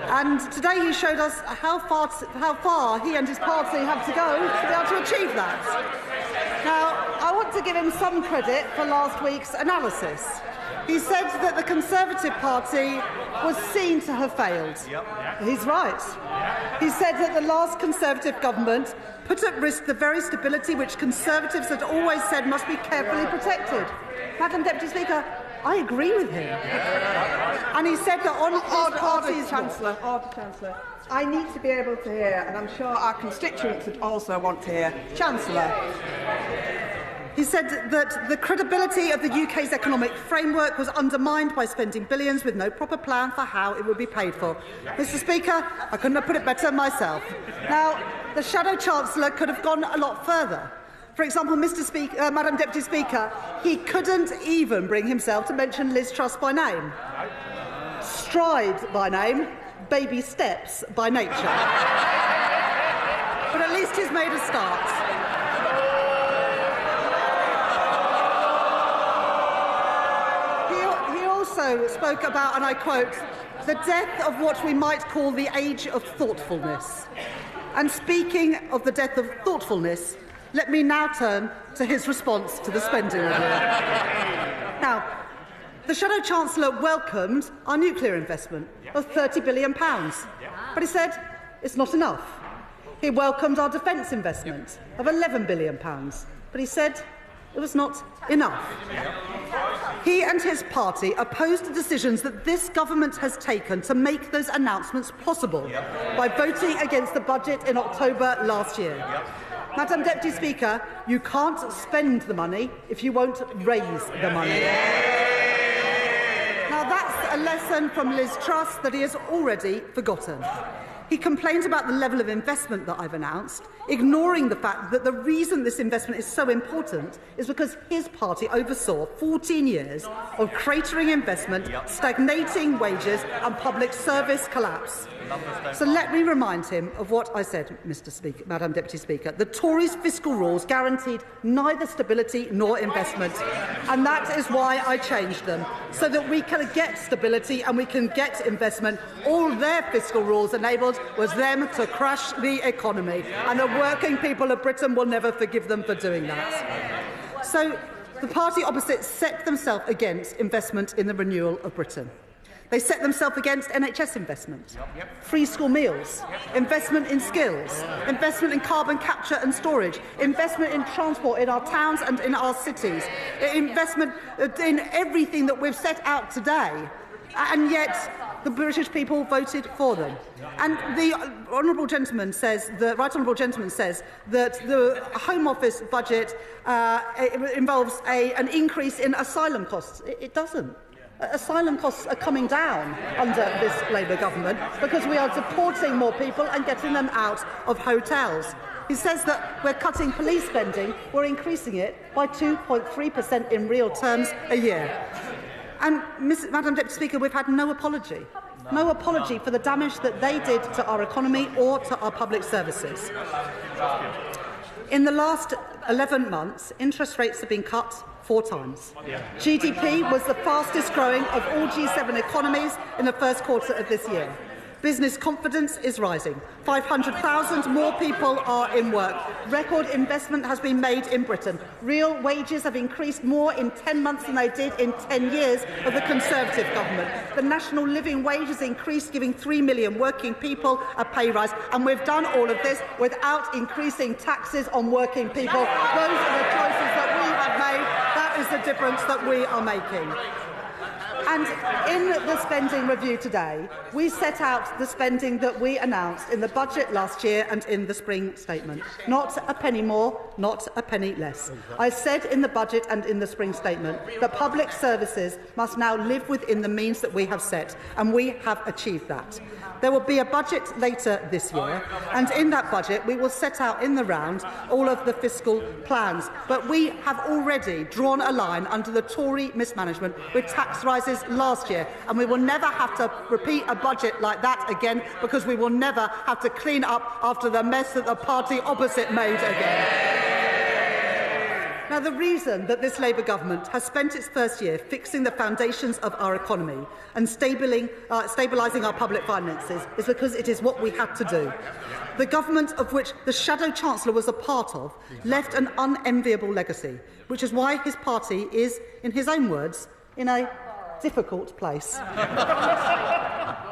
And today he showed us how far he and his party have to go to be able to achieve that. Now, I want to give him some credit for last week's analysis. He said that the Conservative Party was seen to have failed. He's right. He said that the last Conservative government put at risk the very stability which Conservatives had always said must be carefully protected. Madam Deputy Speaker, I agree with him. And he said that on his party's... Chancellor, I need to be able to hear, and I'm sure our constituents would also want to hear. Chancellor. He said that the credibility of the UK's economic framework was undermined by spending billions with no proper plan for how it would be paid for. Mr. Speaker, I couldn't have put it better myself. Now, the Shadow Chancellor could have gone a lot further. For example, Madam Deputy Speaker, he couldn't even bring himself to mention Liz Truss by name. Stride by name, baby steps by nature. But at least he's made a start. He also spoke about, and I quote, the death of what we might call the age of thoughtfulness. And speaking of the death of thoughtfulness, let me now turn to his response to the spending review. Now, the Shadow Chancellor welcomed our nuclear investment of £30 billion, but he said it's not enough. He welcomed our defence investment of £11 billion, but he said it was not enough. He and his party opposed the decisions that this government has taken to make those announcements possible by voting against the budget in October last year. Madam Deputy Speaker, you can't spend the money if you won't raise the money. Now that's a lesson from Liz Truss that he has already forgotten. He complained about the level of investment that I've announced, ignoring the fact that the reason this investment is so important is because his party oversaw 14 years of cratering investment, stagnating wages and public service collapse. So let me remind him of what I said, Madam Deputy Speaker. The Tories' fiscal rules guaranteed neither stability nor investment, and that is why I changed them, so that we can get stability and we can get investment. All their fiscal rules enabled was them to crash the economy, and the working people of Britain will never forgive them for doing that. So the party opposite set themselves against investment in the renewal of Britain. They set themselves against NHS investment, free school meals, investment in skills, investment in carbon capture and storage, investment in transport in our towns and in our cities, investment in everything that we've set out today. And yet the British people voted for them. And the honourable gentleman says, the right honourable gentleman says that the Home Office budget involves an increase in asylum costs. It doesn't. Asylum costs are coming down under this Labour government because we are deporting more people and getting them out of hotels. He says that we're cutting police spending, we're increasing it by 2.3% in real terms a year. And, Madam Deputy Speaker, we've had no apology. No apology for the damage that they did to our economy or to our public services. In the last 11 months, interest rates have been cut 4 times. GDP was the fastest growing of all G7 economies in the first quarter of this year. Business confidence is rising. 500,000 more people are in work. Record investment has been made in Britain. Real wages have increased more in 10 months than they did in 10 years of the Conservative government. The national living wage has increased, giving 3 million working people a pay rise. And we've done all of this without increasing taxes on working people. Those are the choices that we have made. That is the difference that we are making. And in the spending review today, we set out the spending that we announced in the budget last year and in the spring statement. Not a penny more, not a penny less. I said in the budget and in the spring statement that public services must now live within the means that we have set, and we have achieved that. There will be a budget later this year, and in that budget we will set out in the round all of the fiscal plans. But we have already drawn a line under the Tory mismanagement with tax rises last year, and we will never have to repeat a budget like that again, because we will never have to clean up after the mess that the party opposite made again. Now, the reason that this Labour government has spent its first year fixing the foundations of our economy and stabilising our public finances is because it is what we had to do. The government of which the Shadow Chancellor was a part of left an unenviable legacy, which is why his party is, in his own words, in a difficult place.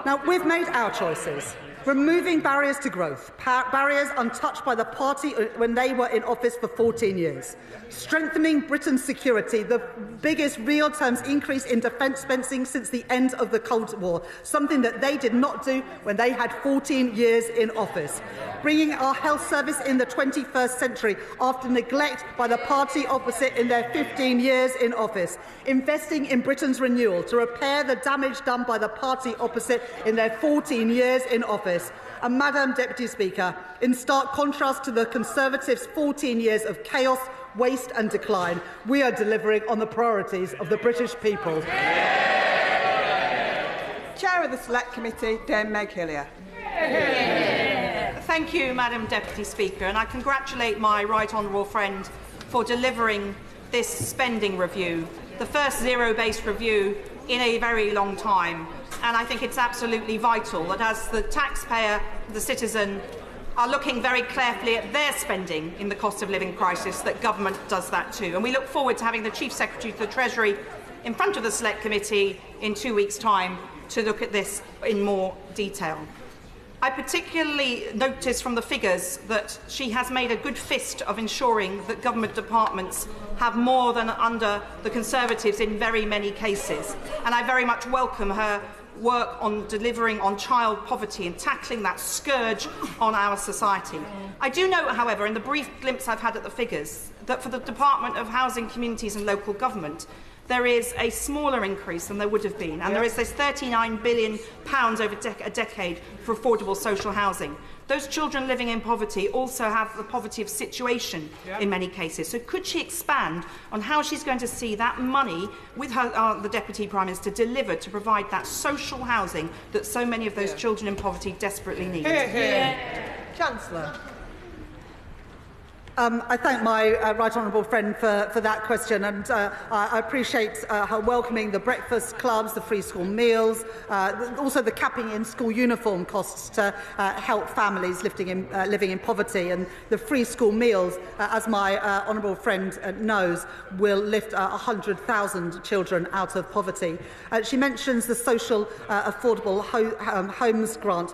Now, we've made our choices. Removing barriers to growth, barriers untouched by the party when they were in office for 14 years. Strengthening Britain's security, the biggest real terms increase in defence spending since the end of the Cold War, something that they did not do when they had 14 years in office. Bringing our health service in the 21st century after neglect by the party opposite in their 15 years in office. Investing in Britain's renewal to repair the damage done by the party opposite in their 14 years in office. And, Madam Deputy Speaker, in stark contrast to the Conservatives' 14 years of chaos, waste and decline, we are delivering on the priorities of the British people. Chair of the Select Committee, Dame Meg Hillier. Thank you, Madam Deputy Speaker, and I congratulate my right honourable friend for delivering this spending review, the first zero-based review in a very long time. And I think it's absolutely vital that as the taxpayer, the citizen, are looking very carefully at their spending in the cost of living crisis, that government does that too. And we look forward to having the Chief Secretary to the Treasury in front of the Select Committee in 2 weeks' time to look at this in more detail. I particularly notice from the figures that she has made a good fist of ensuring that government departments have more than under the Conservatives in very many cases. And I very much welcome her work on delivering on child poverty and tackling that scourge on our society. I do note, however, in the brief glimpse I've had at the figures, that for the Department of Housing, Communities and Local Government, there is a smaller increase than there would have been, and there is this £39 billion over a decade for affordable social housing. Those children living in poverty also have the poverty of situation in many cases. So could she expand on how she's going to see that money, with her, the Deputy Prime Minister, delivered to provide that social housing that so many of those children in poverty desperately need? Chancellor. I thank my right honourable friend for that question, and I appreciate her welcoming the breakfast clubs, the free school meals, also the capping in school uniform costs to help families living in poverty, and the free school meals, as my honourable friend knows, will lift 100,000 children out of poverty. She mentions the social affordable homes grant,